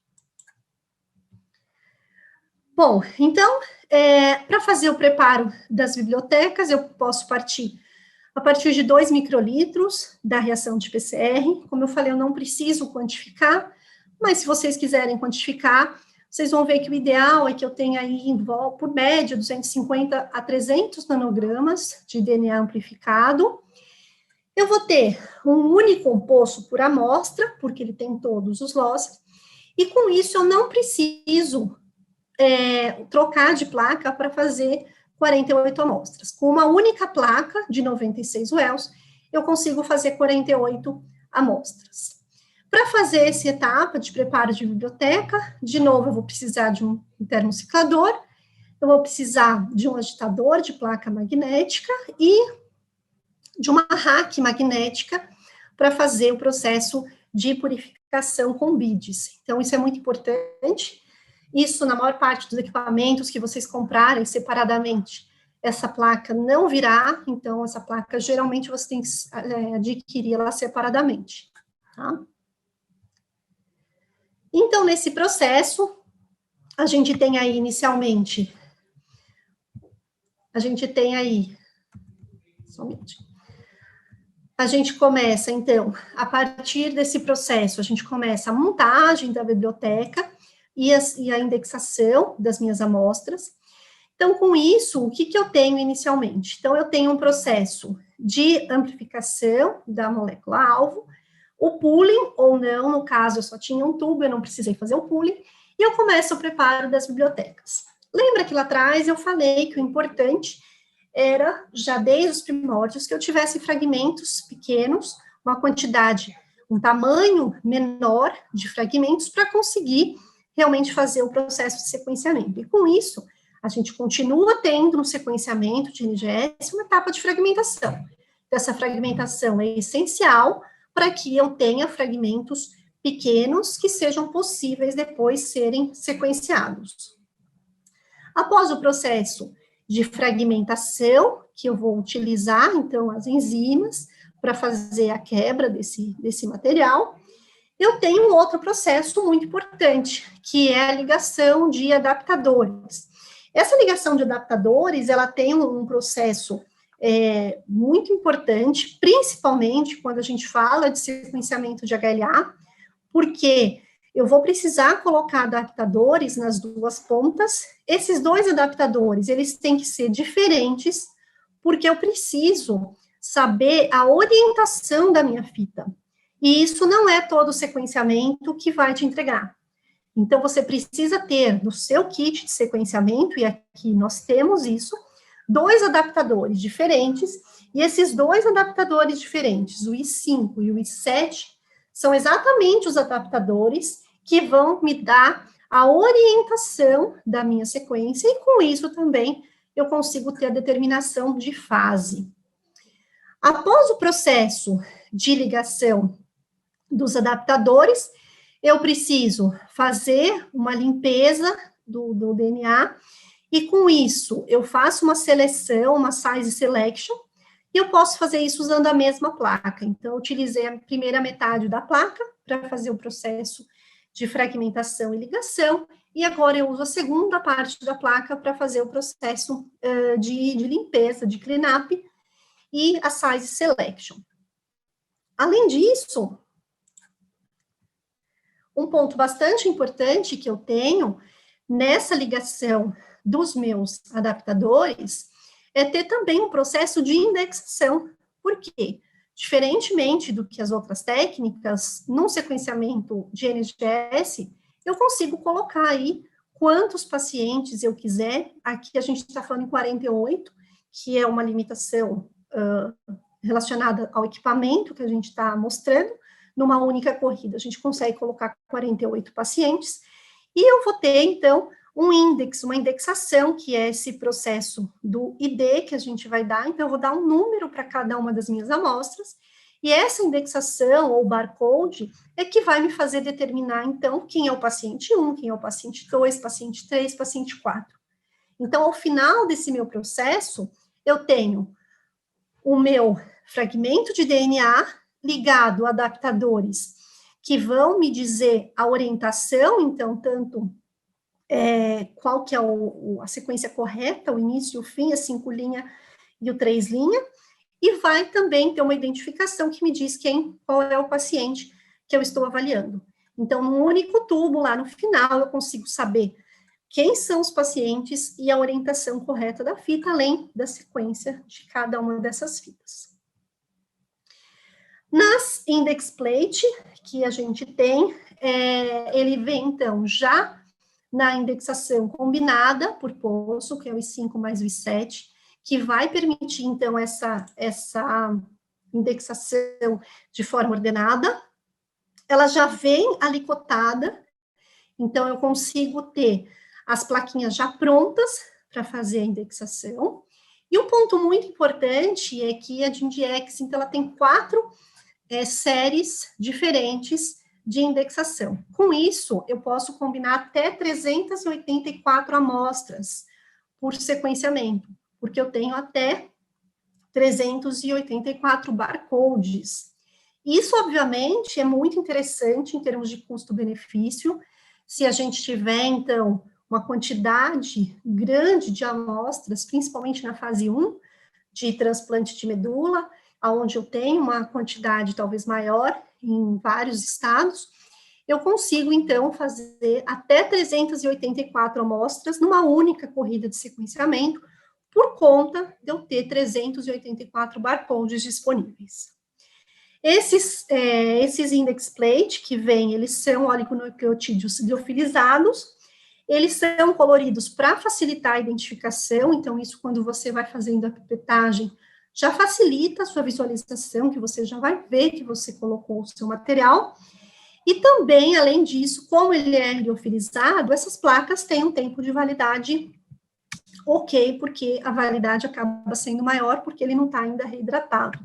Bom, então, para fazer o preparo das bibliotecas, eu posso partir a partir de 2 microlitros da reação de PCR. Como eu falei, eu não preciso quantificar, mas se vocês quiserem quantificar, vocês vão ver que o ideal é que eu tenha aí, por média, 250 a 300 nanogramas de DNA amplificado. Eu vou ter um unicomposto por amostra, porque ele tem todos os losses, e com isso eu não preciso trocar de placa para fazer 48 amostras. Com uma única placa de 96 wells, eu consigo fazer 48 amostras. Para fazer essa etapa de preparo de biblioteca, de novo, eu vou precisar de um termociclador, eu vou precisar de um agitador de placa magnética e de uma rack magnética para fazer o processo de purificação com BIDs. Então, isso é muito importante. Isso, na maior parte dos equipamentos que vocês comprarem separadamente, essa placa não virá, então, essa placa, geralmente, você tem que adquirir ela separadamente, tá? Então, nesse processo, a gente tem aí, inicialmente, só um minutinho. A gente começa, então, a partir desse processo, a gente começa a montagem da biblioteca e a indexação das minhas amostras. Então, com isso, o que eu tenho inicialmente? Então, eu tenho um processo de amplificação da molécula-alvo, o pooling, ou não, no caso, eu só tinha um tubo, eu não precisei fazer o pooling, e eu começo o preparo das bibliotecas. Lembra que lá atrás eu falei que o importante era, já desde os primórdios, que eu tivesse fragmentos pequenos, uma quantidade, um tamanho menor de fragmentos para conseguir realmente fazer o processo de sequenciamento. E com isso, a gente continua tendo no sequenciamento de NGS uma etapa de fragmentação. Essa fragmentação é essencial para que eu tenha fragmentos pequenos que sejam possíveis depois serem sequenciados. Após o processo de fragmentação, que eu vou utilizar, então, as enzimas para fazer a quebra desse material, eu tenho um outro processo muito importante, que é a ligação de adaptadores. Essa ligação de adaptadores, ela tem um processo muito importante, principalmente quando a gente fala de sequenciamento de HLA, porque eu vou precisar colocar adaptadores nas duas pontas. Esses dois adaptadores, eles têm que ser diferentes, porque eu preciso saber a orientação da minha fita. E isso não é todo o sequenciamento que vai te entregar. Então, você precisa ter no seu kit de sequenciamento, e aqui nós temos isso, 2 adaptadores diferentes, e esses 2 adaptadores diferentes, o I5 e o I7, são exatamente os adaptadores que vão me dar a orientação da minha sequência, e com isso também eu consigo ter a determinação de fase. Após o processo de ligação dos adaptadores, eu preciso fazer uma limpeza do DNA, e com isso eu faço uma seleção, uma size selection, e eu posso fazer isso usando a mesma placa. Então, eu utilizei a primeira metade da placa para fazer o processo de fragmentação e ligação, e agora eu uso a segunda parte da placa para fazer o processo de limpeza, de cleanup, e a size selection. Além disso, um ponto bastante importante que eu tenho nessa ligação dos meus adaptadores é ter também um processo de indexação. Por quê? Diferentemente do que as outras técnicas, num sequenciamento de NGS, eu consigo colocar aí quantos pacientes eu quiser. Aqui a gente está falando em 48, que é uma limitação relacionada ao equipamento que a gente está mostrando. Numa única corrida, a gente consegue colocar 48 pacientes, e eu vou ter, então, um índice, uma indexação, que é esse processo do ID que a gente vai dar. Então, eu vou dar um número para cada uma das minhas amostras, e essa indexação, ou barcode, é que vai me fazer determinar, então, quem é o paciente 1, quem é o paciente 2, paciente 3, paciente 4. Então, ao final desse meu processo, eu tenho o meu fragmento de DNA ligado a adaptadores que vão me dizer a orientação, então, tanto qual que é a sequência correta, o início e o fim, a 5 linha e o 3 linha, e vai também ter uma identificação que me diz qual é o paciente que eu estou avaliando. Então, num único tubo, lá no final, eu consigo saber quem são os pacientes e a orientação correta da fita, além da sequência de cada uma dessas fitas. Nas index plate que a gente tem, ele vem, então, já na indexação combinada por poço, que é o I5 mais o I7, que vai permitir, então, essa indexação de forma ordenada. Ela já vem alicotada, então eu consigo ter as plaquinhas já prontas para fazer a indexação. E um ponto muito importante é que a Jindex, então, ela tem 4 séries diferentes de indexação. Com isso, eu posso combinar até 384 amostras por sequenciamento, porque eu tenho até 384 barcodes. Isso, obviamente, é muito interessante em termos de custo-benefício, se a gente tiver, então, uma quantidade grande de amostras, principalmente na fase 1, de transplante de medula, onde eu tenho uma quantidade talvez maior em vários estados, eu consigo, então, fazer até 384 amostras numa única corrida de sequenciamento, por conta de eu ter 384 barcodes disponíveis. Esses index plate que vêm, eles são oligonucleotídeos liofilizados, eles são coloridos para facilitar a identificação, então isso quando você vai fazendo a pipetagem, já facilita a sua visualização, que você já vai ver que você colocou o seu material, e também, além disso, como ele é liofilizado, essas placas têm um tempo de validade ok, porque a validade acaba sendo maior, porque ele não está ainda reidratado.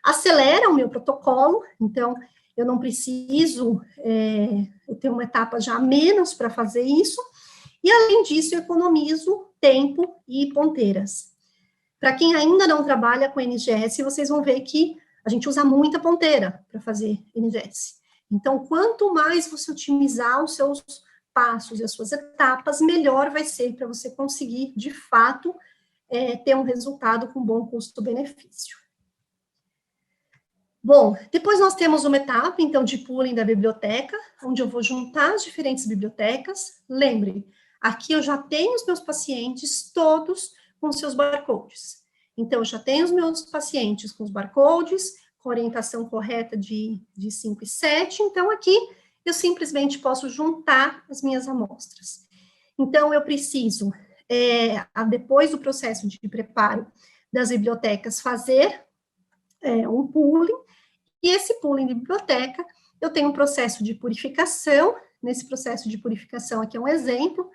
Acelera o meu protocolo, então, eu não preciso, eu tenho uma etapa já a menos para fazer isso, e além disso, eu economizo tempo e ponteiras. Para quem ainda não trabalha com NGS, vocês vão ver que a gente usa muita ponteira para fazer NGS. Então, quanto mais você otimizar os seus passos e as suas etapas, melhor vai ser para você conseguir, de fato, ter um resultado com bom custo-benefício. Bom, depois nós temos uma etapa, então, de pooling da biblioteca, onde eu vou juntar as diferentes bibliotecas. Lembre, aqui eu já tenho os meus pacientes todos com seus barcodes. Então, eu já tenho os meus pacientes com os barcodes, com orientação correta de 5 e 7, então aqui eu simplesmente posso juntar as minhas amostras. Então, eu preciso, depois do processo de preparo das bibliotecas, fazer um pooling, e esse pooling de biblioteca, eu tenho um processo de purificação. Nesse processo de purificação, aqui é um exemplo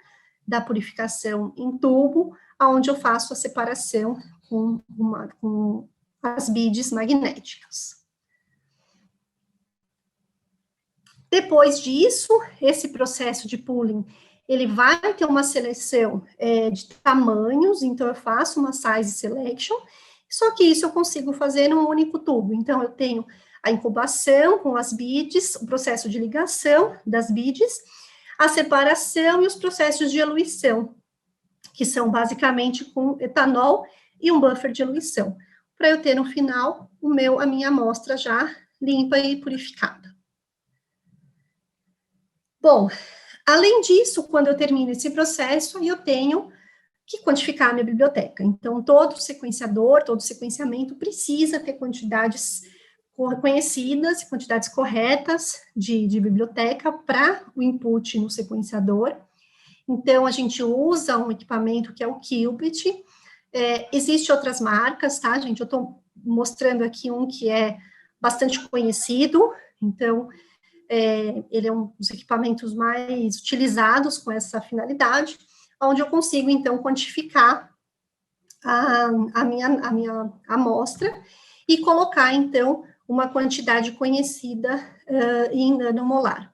da purificação em tubo, onde eu faço a separação com as beads magnéticas. Depois disso, esse processo de pooling, ele vai ter uma seleção de tamanhos, então eu faço uma size selection, só que isso eu consigo fazer num único tubo. Então, eu tenho a incubação com as beads, o processo de ligação das beads, a separação e os processos de eluição, que são basicamente com etanol e um buffer de eluição, para eu ter no final a minha amostra já limpa e purificada. Bom, além disso, quando eu termino esse processo, eu tenho que quantificar a minha biblioteca. Então, todo sequenciador, todo sequenciamento precisa ter quantidades conhecidas, quantidades corretas de biblioteca para o input no sequenciador. Então, a gente usa um equipamento que é o Qubit. Existem outras marcas, tá, gente? Eu estou mostrando aqui um que é bastante conhecido, então, ele é um dos equipamentos mais utilizados com essa finalidade, onde eu consigo, então, quantificar a minha amostra e colocar, então, uma quantidade conhecida em nanomolar.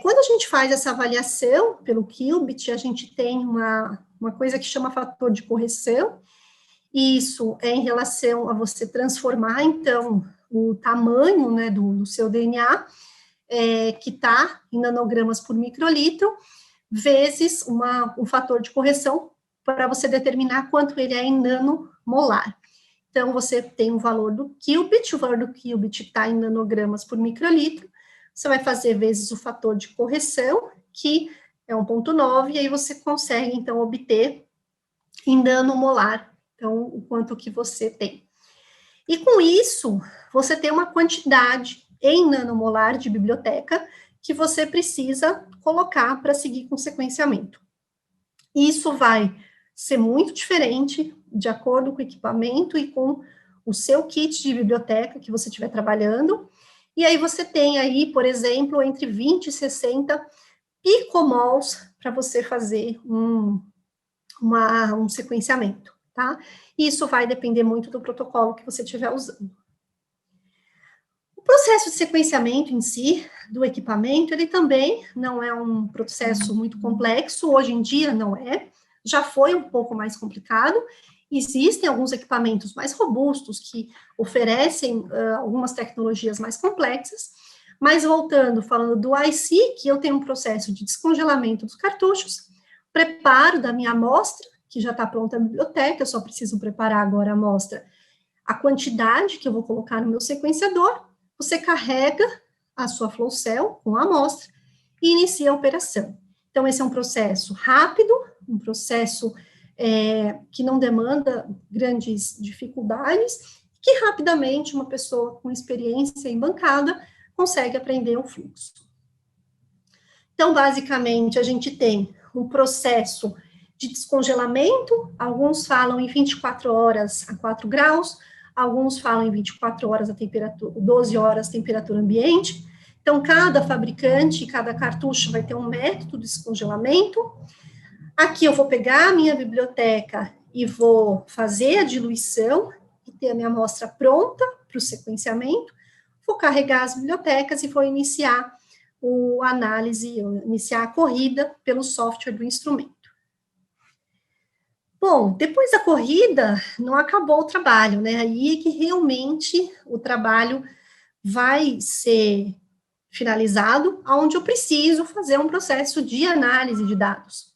Quando a gente faz essa avaliação pelo Qubit, a gente tem uma coisa que chama fator de correção, Isso é em relação a você transformar, então, o tamanho, né, do seu DNA, que está em nanogramas por microlitro, vezes um fator de correção para você determinar quanto ele é em nanomolar. Então, você tem o valor do qubit, o valor do qubit está em nanogramas por microlitro, você vai fazer vezes o fator de correção, que é 1,9, e aí você consegue, então, obter em nanomolar, então, o quanto que você tem. E com isso, você tem uma quantidade em nanomolar de biblioteca que você precisa colocar para seguir com o sequenciamento. Isso vai ser muito diferente de acordo com o equipamento e com o seu kit de biblioteca que você estiver trabalhando. E aí você tem aí, por exemplo, entre 20 e 60 picomols para você fazer um sequenciamento, tá? Isso vai depender muito do protocolo que você estiver usando. O processo de sequenciamento em si, do equipamento, ele também não é um processo muito complexo, hoje em dia não é, já foi um pouco mais complicado, existem alguns equipamentos mais robustos que oferecem algumas tecnologias mais complexas, mas voltando, falando do IC, que eu tenho um processo de descongelamento dos cartuchos, preparo da minha amostra, que já está pronta na biblioteca, eu só preciso preparar agora a amostra, a quantidade que eu vou colocar no meu sequenciador, você carrega a sua flow cell com a amostra e inicia a operação. Então, esse é um processo rápido, um processo que não demanda grandes dificuldades, que rapidamente uma pessoa com experiência em bancada consegue aprender o fluxo. Então, basicamente, a gente tem um processo de descongelamento, alguns falam em 24 horas a 4 graus, alguns falam em 24 horas a temperatura, 12 horas a temperatura ambiente. Então, cada fabricante, cada cartucho vai ter um método de descongelamento. Aqui eu vou pegar a minha biblioteca e vou fazer a diluição e ter a minha amostra pronta para o sequenciamento. Vou carregar as bibliotecas e vou iniciar a análise, iniciar a corrida pelo software do instrumento. Bom, depois da corrida, não acabou o trabalho, né? Aí é que realmente o trabalho vai ser finalizado, onde eu preciso fazer um processo de análise de dados.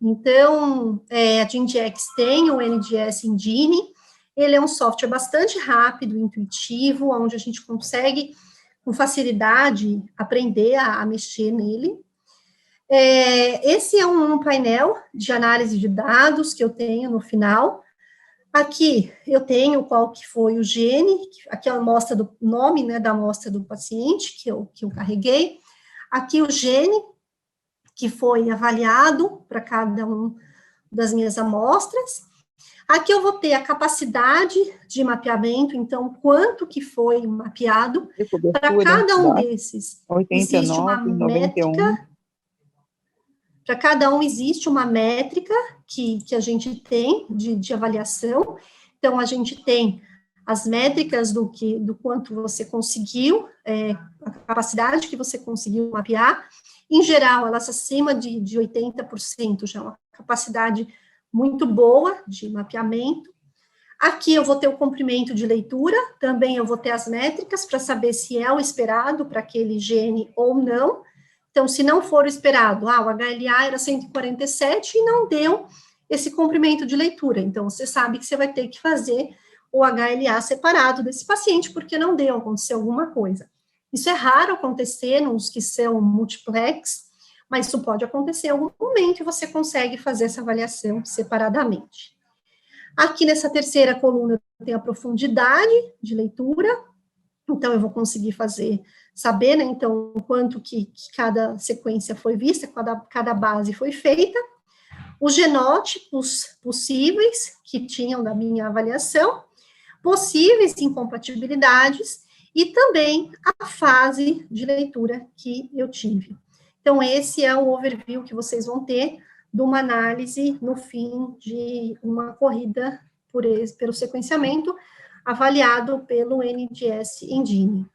Então, a GenDX tem o NGS Engine, ele é um software bastante rápido, intuitivo, onde a gente consegue, com facilidade, aprender a mexer nele. Esse é um painel de análise de dados que eu tenho no final. Aqui eu tenho qual que foi o gene, aqui é a amostra do nome, né, da amostra do paciente que eu carreguei. Aqui o gene que foi avaliado para cada um das minhas amostras. Aqui eu vou ter a capacidade de mapeamento, então quanto que foi mapeado. Para cada um desses 89, existe uma 91. métrica. Para cada um existe uma métrica que a gente tem de avaliação. Então, a gente tem as métricas do quanto você conseguiu, a capacidade que você conseguiu mapear. Em geral, elas acima de 80% já é uma capacidade muito boa de mapeamento. Aqui eu vou ter o comprimento de leitura, também eu vou ter as métricas para saber se é o esperado para aquele gene ou não. Então, se não for o esperado, o HLA era 147 e não deu esse comprimento de leitura. Então, você sabe que você vai ter que fazer o HLA separado desse paciente, porque não deu, aconteceu alguma coisa. Isso é raro acontecer nos que são multiplex, mas isso pode acontecer em algum momento e você consegue fazer essa avaliação separadamente. Aqui nessa terceira coluna eu tenho a profundidade de leitura, então eu vou conseguir saber, né, então, quanto que cada sequência foi vista, cada base foi feita, os genótipos possíveis que tinham da minha avaliação, possíveis incompatibilidades, e também a fase de leitura que eu tive. Então, esse é o overview que vocês vão ter de uma análise no fim de uma corrida pelo sequenciamento, avaliado pelo NGS Engine.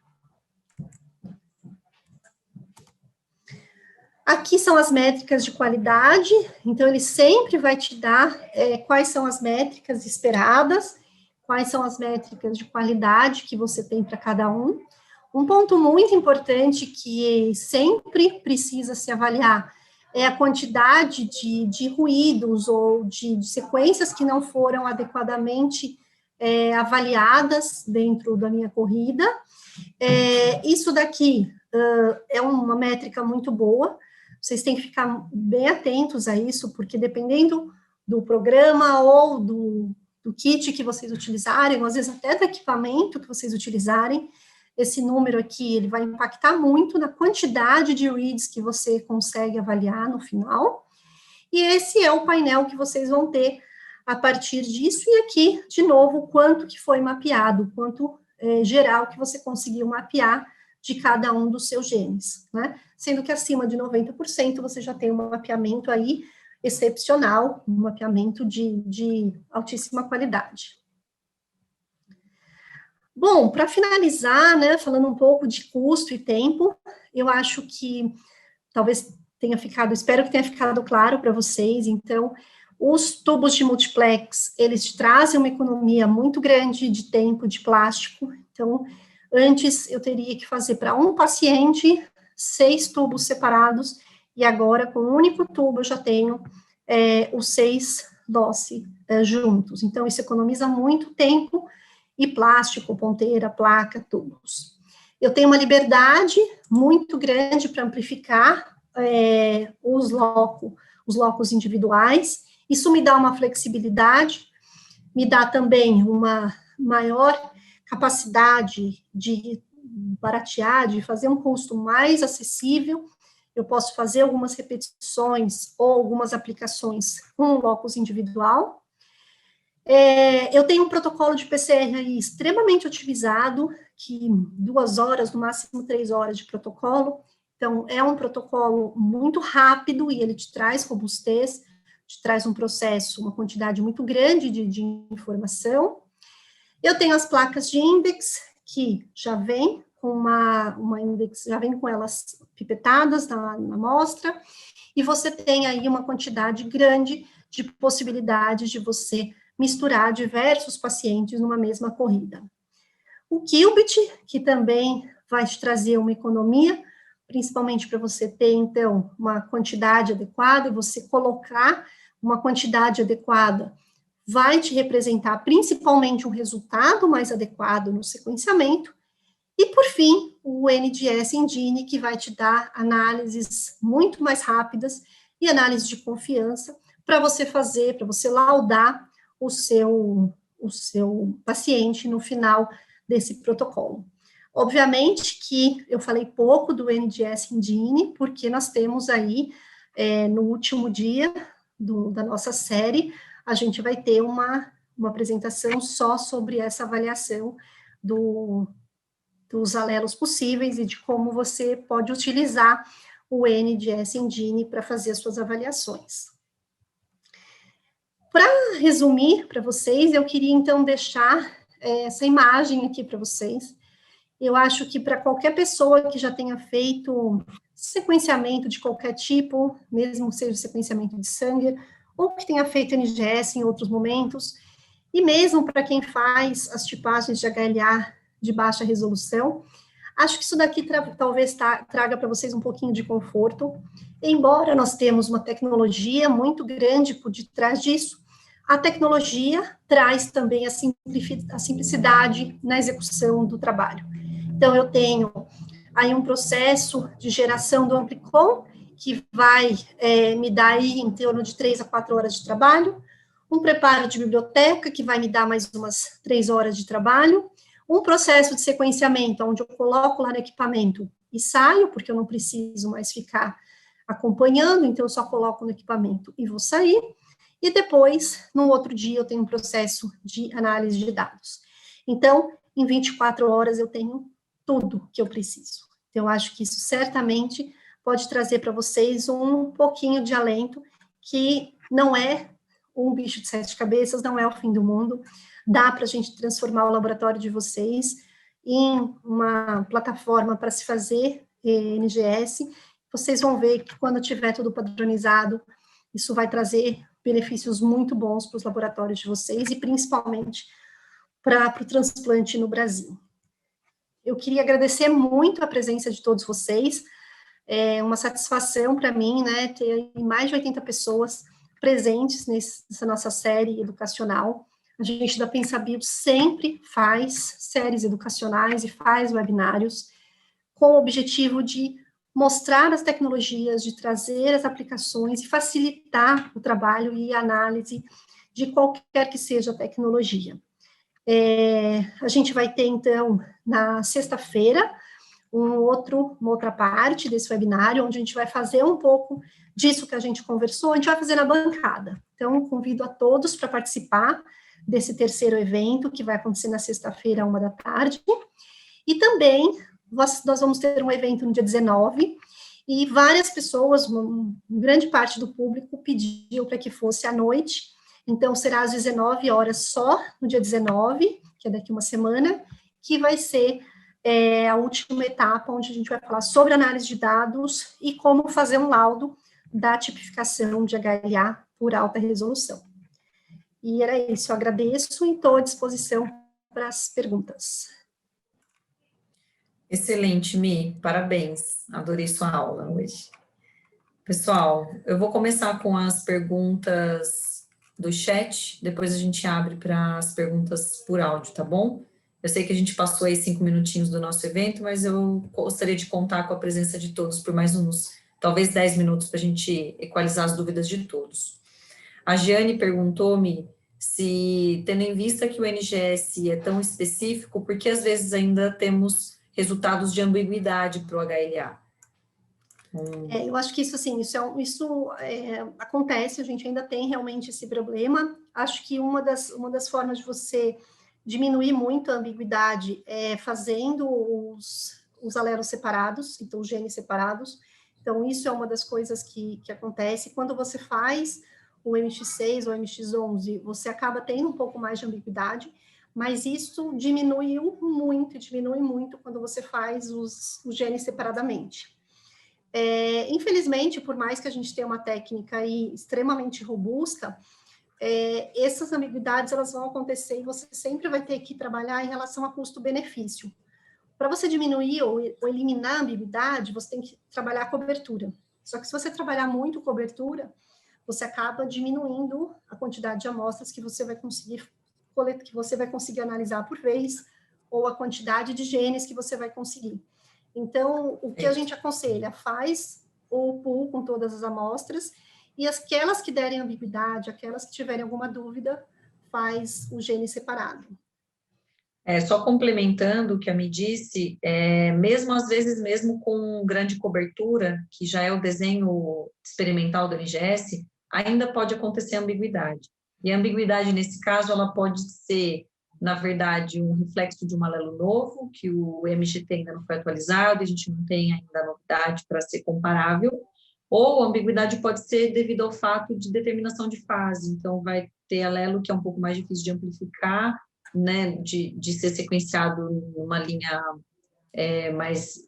Aqui são as métricas de qualidade, então ele sempre vai te dar quais são as métricas esperadas, quais são as métricas de qualidade que você tem para cada um. Um ponto muito importante que sempre precisa se avaliar é a quantidade de ruídos ou de sequências que não foram adequadamente avaliadas dentro da minha corrida. Isso daqui é uma métrica muito boa, vocês têm que ficar bem atentos a isso, porque dependendo do programa ou do kit que vocês utilizarem, ou às vezes até do equipamento que vocês utilizarem, esse número aqui, ele vai impactar muito na quantidade de reads que você consegue avaliar no final, e esse é o painel que vocês vão ter a partir disso, e aqui, de novo, quanto que foi mapeado, quanto geral que você conseguiu mapear de cada um dos seus genes, né? Sendo que acima de 90% você já tem um mapeamento aí excepcional, um mapeamento de altíssima qualidade. Bom, para finalizar, né, falando um pouco de custo e tempo, eu acho que talvez tenha ficado, espero que tenha ficado claro para vocês, então, os tubos de multiplex, eles trazem uma economia muito grande de tempo de plástico, então, antes eu teria que fazer para um paciente 6 tubos separados, e agora com um único tubo eu já tenho os 6 DOSE juntos, então isso economiza muito tempo, e plástico, ponteira, placa, tubos. Eu tenho uma liberdade muito grande para amplificar os locos individuais, isso me dá uma flexibilidade, me dá também uma maior capacidade de baratear, de fazer um custo mais acessível, eu posso fazer algumas repetições ou algumas aplicações com um locus individual. Eu tenho um protocolo de PCR aí extremamente otimizado, que 2 horas, no máximo 3 horas de protocolo, então é um protocolo muito rápido e ele te traz robustez, te traz um processo, uma quantidade muito grande de informação. Eu tenho as placas de index, que já vem com uma index, já vem com elas pipetadas na amostra, e você tem aí uma quantidade grande de possibilidades de você misturar diversos pacientes numa mesma corrida. O Qubit, que também vai te trazer uma economia, principalmente para você ter, então, uma quantidade adequada, e você colocar uma quantidade adequada, vai te representar principalmente um resultado mais adequado no sequenciamento, e, por fim, o NGS Engine, que vai te dar análises muito mais rápidas e análise de confiança para você fazer, para você laudar o seu paciente no final desse protocolo. Obviamente que eu falei pouco do NGS Engine, porque nós temos aí, no último dia da nossa série, a gente vai ter uma apresentação só sobre essa avaliação dos alelos possíveis e de como você pode utilizar o NGS Engine para fazer as suas avaliações. Para resumir para vocês, eu queria então deixar essa imagem aqui para vocês. Eu acho que para qualquer pessoa que já tenha feito sequenciamento de qualquer tipo, mesmo seja sequenciamento de sangue, ou que tenha feito NGS em outros momentos, e mesmo para quem faz as tipagens de HLA de baixa resolução, acho que isso daqui talvez traga para vocês um pouquinho de conforto, embora nós temos uma tecnologia muito grande por detrás disso, a tecnologia traz também a simplicidade na execução do trabalho. Então, eu tenho aí um processo de geração do Amplicon, que vai me dar aí em torno de 3 a 4 horas de trabalho, um preparo de biblioteca, que vai me dar mais umas 3 horas de trabalho, um processo de sequenciamento, onde eu coloco lá no equipamento e saio, porque eu não preciso mais ficar acompanhando, então eu só coloco no equipamento e vou sair, e depois, no outro dia, eu tenho um processo de análise de dados. Então, em 24 horas, eu tenho tudo que eu preciso. Então, eu acho que isso certamente pode trazer para vocês um pouquinho de alento, que não é um bicho de 7 cabeças, não é o fim do mundo, dá para a gente transformar o laboratório de vocês em uma plataforma para se fazer NGS, vocês vão ver que quando tiver tudo padronizado, isso vai trazer benefícios muito bons para os laboratórios de vocês e principalmente para o transplante no Brasil. Eu queria agradecer muito a presença de todos vocês, é uma satisfação para mim, né, ter mais de 80 pessoas presentes nessa nossa série educacional. A gente da Pensabio sempre faz séries educacionais e faz webinários com o objetivo de mostrar as tecnologias, de trazer as aplicações e facilitar o trabalho e a análise de qualquer que seja a tecnologia. A gente vai ter, então, na sexta-feira, uma outra parte desse webinário, onde a gente vai fazer um pouco disso que a gente conversou, a gente vai fazer na bancada. Então, convido a todos para participar desse terceiro evento, que vai acontecer na sexta-feira, 13h. E também, nós vamos ter um evento no dia 19, e várias pessoas, uma grande parte do público, pediu para que fosse à noite. Então, será às 19h só, no dia 19, que é daqui uma semana, que vai ser a última etapa, onde a gente vai falar sobre análise de dados e como fazer um laudo da tipificação de HLA por alta resolução. E era isso, eu agradeço e estou à disposição para as perguntas. Excelente, Mi, parabéns, adorei sua aula hoje. Pessoal, eu vou começar com as perguntas do chat, depois a gente abre para as perguntas por áudio, tá bom? Eu sei que a gente passou aí 5 minutinhos do nosso evento, mas eu gostaria de contar com a presença de todos por mais uns, talvez 10 minutos, para a gente equalizar as dúvidas de todos. A Giane perguntou-me se, tendo em vista que o NGS é tão específico, por que às vezes ainda temos resultados de ambiguidade para o HLA? Eu acho que isso, assim, isso acontece, a gente ainda tem realmente esse problema. Acho que uma das formas de você diminuir muito a ambiguidade é fazendo os alelos separados, então os genes separados. Então, isso é uma das coisas que acontece. Quando você faz o MX6 ou MX11, você acaba tendo um pouco mais de ambiguidade, mas isso diminui muito quando você faz os genes separadamente. Infelizmente, por mais que a gente tenha uma técnica aí extremamente robusta, essas ambiguidades elas vão acontecer e você sempre vai ter que trabalhar em relação a custo-benefício. Para você diminuir ou eliminar a ambiguidade, você tem que trabalhar a cobertura. Só que se você trabalhar muito cobertura, você acaba diminuindo a quantidade de amostras que você vai conseguir analisar por vez, ou a quantidade de genes que você vai conseguir. Então, o que a gente aconselha? Faz o pool com todas as amostras, e aquelas que derem ambiguidade, aquelas que tiverem alguma dúvida, faz o gene separado. Só complementando o que a Mi disse, mesmo às vezes, mesmo com grande cobertura, que já é o desenho experimental do NGS, ainda pode acontecer ambiguidade. E a ambiguidade, nesse caso, ela pode ser, na verdade, um reflexo de um alelo novo, que o MGT ainda não foi atualizado, a gente não tem ainda a novidade para ser comparável, ou a ambiguidade pode ser devido ao fato de determinação de fase, então vai ter alelo que é um pouco mais difícil de amplificar, né, de ser sequenciado numa linha mais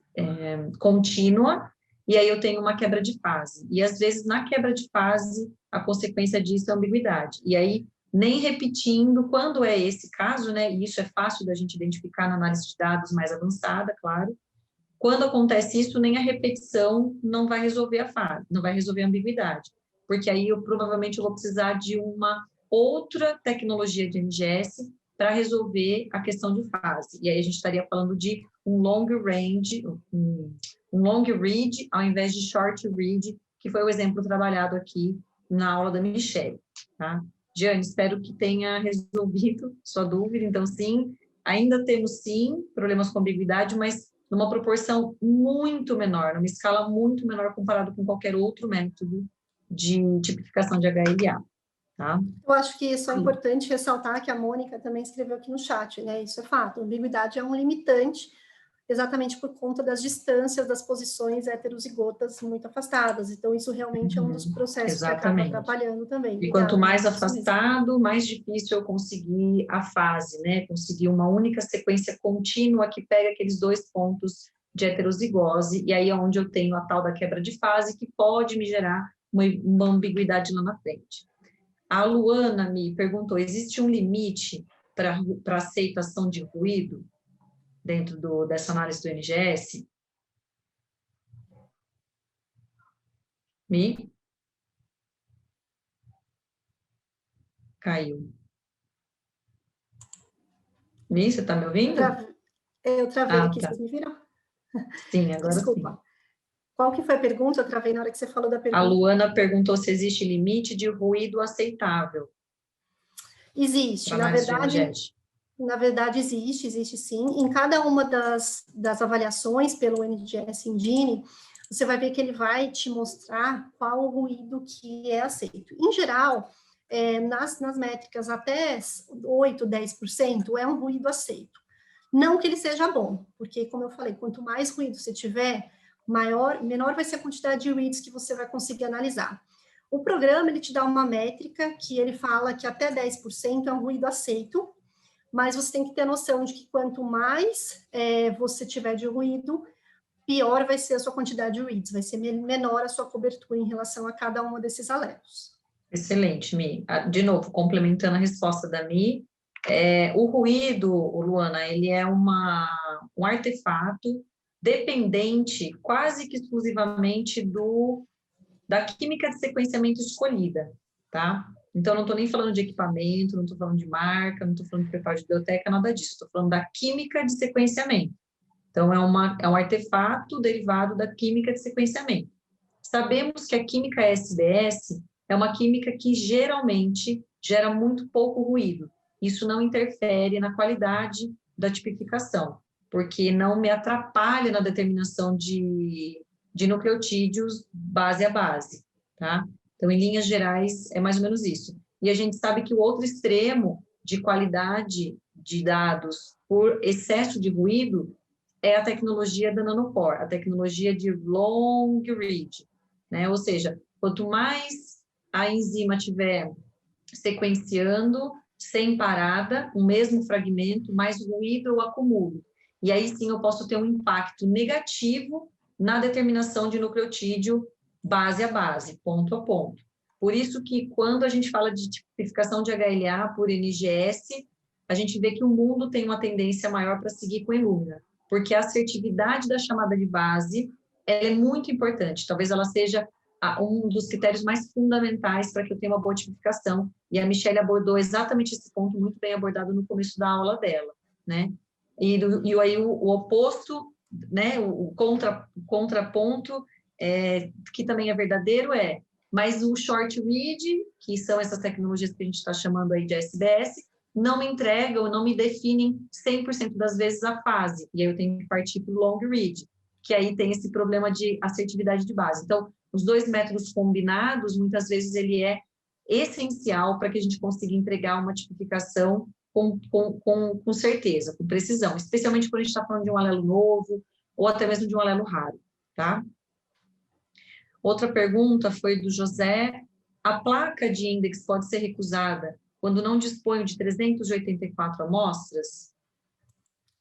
contínua, e aí eu tenho uma quebra de fase. E, às vezes, na quebra de fase, a consequência disso é a ambiguidade. E aí, nem repetindo, quando é esse caso, né, e isso é fácil da gente identificar na análise de dados mais avançada, claro, quando acontece isso, nem a repetição não vai resolver a fase, não vai resolver a ambiguidade, porque aí eu provavelmente vou precisar de uma outra tecnologia de NGS para resolver a questão de fase. E aí a gente estaria falando de um long range, um long read, ao invés de short read, que foi o exemplo trabalhado aqui na aula da Michelle, tá? Diane, espero que tenha resolvido sua dúvida. Então, sim, ainda temos, sim, problemas com ambiguidade, mas numa proporção muito menor, numa escala muito menor comparado com qualquer outro método de tipificação de HLA. Tá? Eu acho que isso é importante ressaltar, que a Mônica também escreveu aqui no chat, né? Isso é fato, a ambiguidade é um limitante, exatamente por conta das distâncias das posições heterozigotas muito afastadas. Então, isso realmente é um dos processos que acaba atrapalhando também. E quanto mais afastado, mais difícil eu conseguir a fase, né? Conseguir uma única sequência contínua que pega aqueles dois pontos de heterozigose, e aí é onde eu tenho a tal da quebra de fase, que pode me gerar uma ambiguidade lá na frente. A Luana me perguntou, existe um limite para aceitação de ruído dentro dessa análise do NGS? Caiu. Você está me ouvindo? Eu travei aqui, tá. vocês me viram? Sim, agora Desculpa. sim. Qual que foi a pergunta? Eu travei na hora que você falou da pergunta. A Luana perguntou se existe limite de ruído aceitável. Existe, na verdade existe sim. Em cada uma das avaliações pelo NGS Engine, você vai ver que ele vai te mostrar qual o ruído que é aceito. Em geral, nas métricas até 8, 10% é um ruído aceito. Não que ele seja bom, porque, como eu falei, quanto mais ruído você tiver, menor vai ser a quantidade de reads que você vai conseguir analisar. O programa, ele te dá uma métrica que ele fala que até 10% é um ruído aceito, mas você tem que ter noção de que quanto mais você tiver de ruído, pior vai ser a sua quantidade de reads, vai ser menor a sua cobertura em relação a cada um desses alelos. Excelente, Mi. De novo, complementando a resposta da Mi, o ruído, Luana, ele é um artefato dependente quase que exclusivamente da química de sequenciamento escolhida, tá? Então, não estou nem falando de equipamento, não estou falando de marca, não estou falando de preparo de biblioteca, nada disso. Estou falando da química de sequenciamento. Então, é um artefato derivado da química de sequenciamento. Sabemos que a química SBS é uma química que geralmente gera muito pouco ruído. Isso não interfere na qualidade da tipificação, porque não me atrapalha na determinação de nucleotídeos base a base, tá? Então, em linhas gerais, é mais ou menos isso. E a gente sabe que o outro extremo de qualidade de dados por excesso de ruído é a tecnologia da nanopore, a tecnologia de long read, né? Ou seja, quanto mais a enzima estiver sequenciando sem parada, o mesmo fragmento, mais ruído eu acumulo. E aí sim eu posso ter um impacto negativo na determinação de nucleotídeo base a base, ponto a ponto. Por isso que quando a gente fala de tipificação de HLA por NGS, a gente vê que o mundo tem uma tendência maior para seguir com Illumina, porque a assertividade da chamada de base ela é muito importante. Talvez ela seja um dos critérios mais fundamentais para que eu tenha uma boa tipificação. E a Michelle abordou exatamente esse ponto, muito bem abordado no começo da aula dela, né? E aí o oposto, né? O contraponto, que também é verdadeiro, mas o short read, que são essas tecnologias que a gente está chamando aí de SBS, não me entregam, não me definem 100% das vezes a fase. E aí eu tenho que partir para o long read, que aí tem esse problema de assertividade de base. Então, os dois métodos combinados, muitas vezes ele é essencial para que a gente consiga entregar uma tipificação com certeza, com precisão, especialmente quando a gente está falando de um alelo novo ou até mesmo de um alelo raro, tá? Outra pergunta foi do José. A placa de índex pode ser recusada quando não disponho de 384 amostras?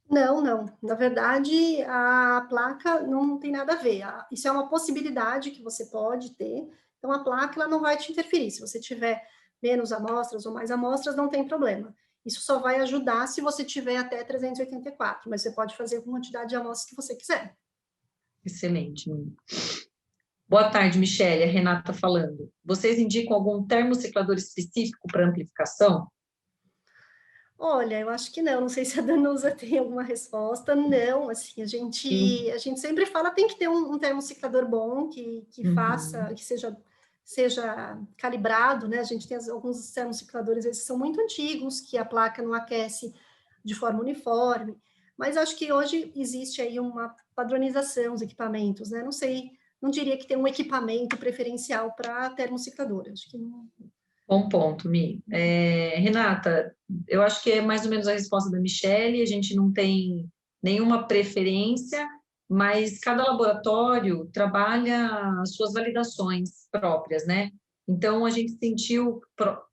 Não, não. Na verdade, a placa não tem nada a ver. Isso é uma possibilidade que você pode ter. Então, a placa ela não vai te interferir. Se você tiver menos amostras ou mais amostras, não tem problema. Isso só vai ajudar se você tiver até 384, mas você pode fazer com a quantidade de amostras que você quiser. Excelente. Boa tarde, Michele. A Renata falando. Vocês indicam algum termociclador específico para amplificação? Olha, eu acho que não sei se a Danusa tem alguma resposta. Não, assim, a gente sempre fala tem que ter um termociclador bom que faça, que seja calibrado, né? A gente tem alguns termocicladores, eles são muito antigos, que a placa não aquece de forma uniforme, mas acho que hoje existe aí uma padronização dos equipamentos, né? Não sei, não diria que tem um equipamento preferencial para termociclador, acho que não. Bom ponto, Mi. Renata, eu acho que é mais ou menos a resposta da Michele, a gente não tem nenhuma preferência, mas cada laboratório trabalha as suas validações próprias, né? Então, a gente sentiu,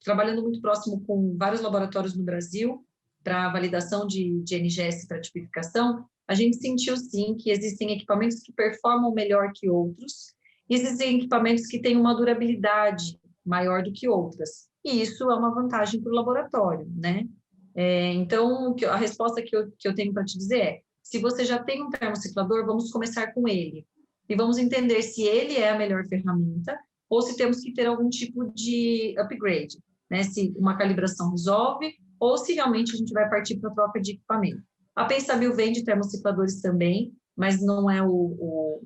trabalhando muito próximo com vários laboratórios no Brasil, para validação de NGS para tipificação, a gente sentiu sim que existem equipamentos que performam melhor que outros, e existem equipamentos que têm uma durabilidade maior do que outras. E isso é uma vantagem para o laboratório, né? Então, a resposta que eu tenho para te dizer é, se você já tem um termociclador, vamos começar com ele. E vamos entender se ele é a melhor ferramenta ou se temos que ter algum tipo de upgrade, né? Se uma calibração resolve ou se realmente a gente vai partir para a troca de equipamento. A PensaBio vende termocicladores também, mas não é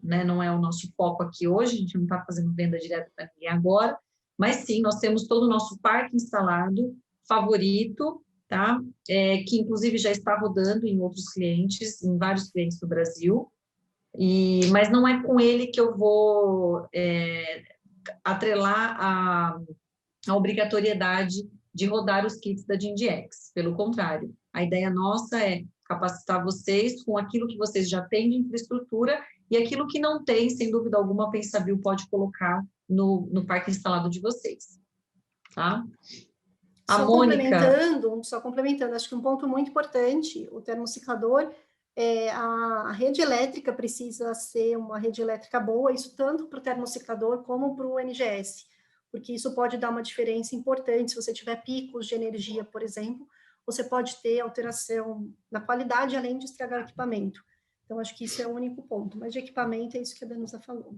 né, não é o nosso foco aqui hoje, a gente não está fazendo venda direta para ninguém agora, mas sim, nós temos todo o nosso parque instalado, favorito, tá? Que inclusive já está rodando em outros clientes, em vários clientes do Brasil, mas não é com ele que eu vou atrelar a obrigatoriedade de rodar os kits da Jindex. Pelo contrário, a ideia nossa é capacitar vocês com aquilo que vocês já têm de infraestrutura e aquilo que não tem, sem dúvida alguma, a PensaBio pode colocar no parque instalado de vocês. Tá? A Mônica... Só complementando, acho que um ponto muito importante, o termociclador, a rede elétrica precisa ser uma rede elétrica boa, isso tanto para o termociclador como para o NGS, porque isso pode dar uma diferença importante, se você tiver picos de energia, por exemplo, você pode ter alteração na qualidade, além de estragar o equipamento. Então, acho que isso é o único ponto, mas de equipamento é isso que a Danusa falou.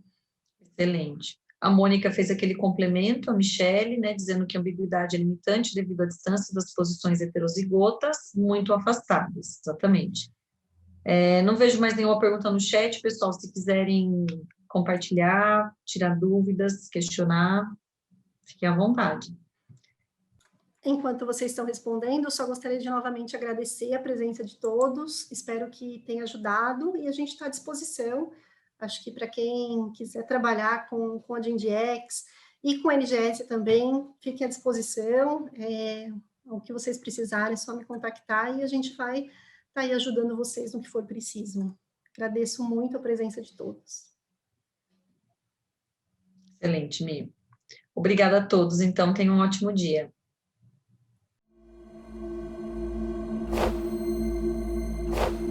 Excelente. A Mônica fez aquele complemento, a Michele, né, dizendo que a ambiguidade é limitante devido à distância das posições heterozigotas muito afastadas, exatamente. Não vejo mais nenhuma pergunta no chat, pessoal, se quiserem compartilhar, tirar dúvidas, questionar, fiquem à vontade. Enquanto vocês estão respondendo, só gostaria de novamente agradecer a presença de todos, espero que tenha ajudado e a gente está à disposição. Acho que para quem quiser trabalhar com a Jindex e com a NGS também, fiquem à disposição. O que vocês precisarem, é só me contactar e a gente vai estar aí ajudando vocês no que for preciso. Agradeço muito a presença de todos. Excelente, Mi. Obrigada a todos, então, tenham um ótimo dia.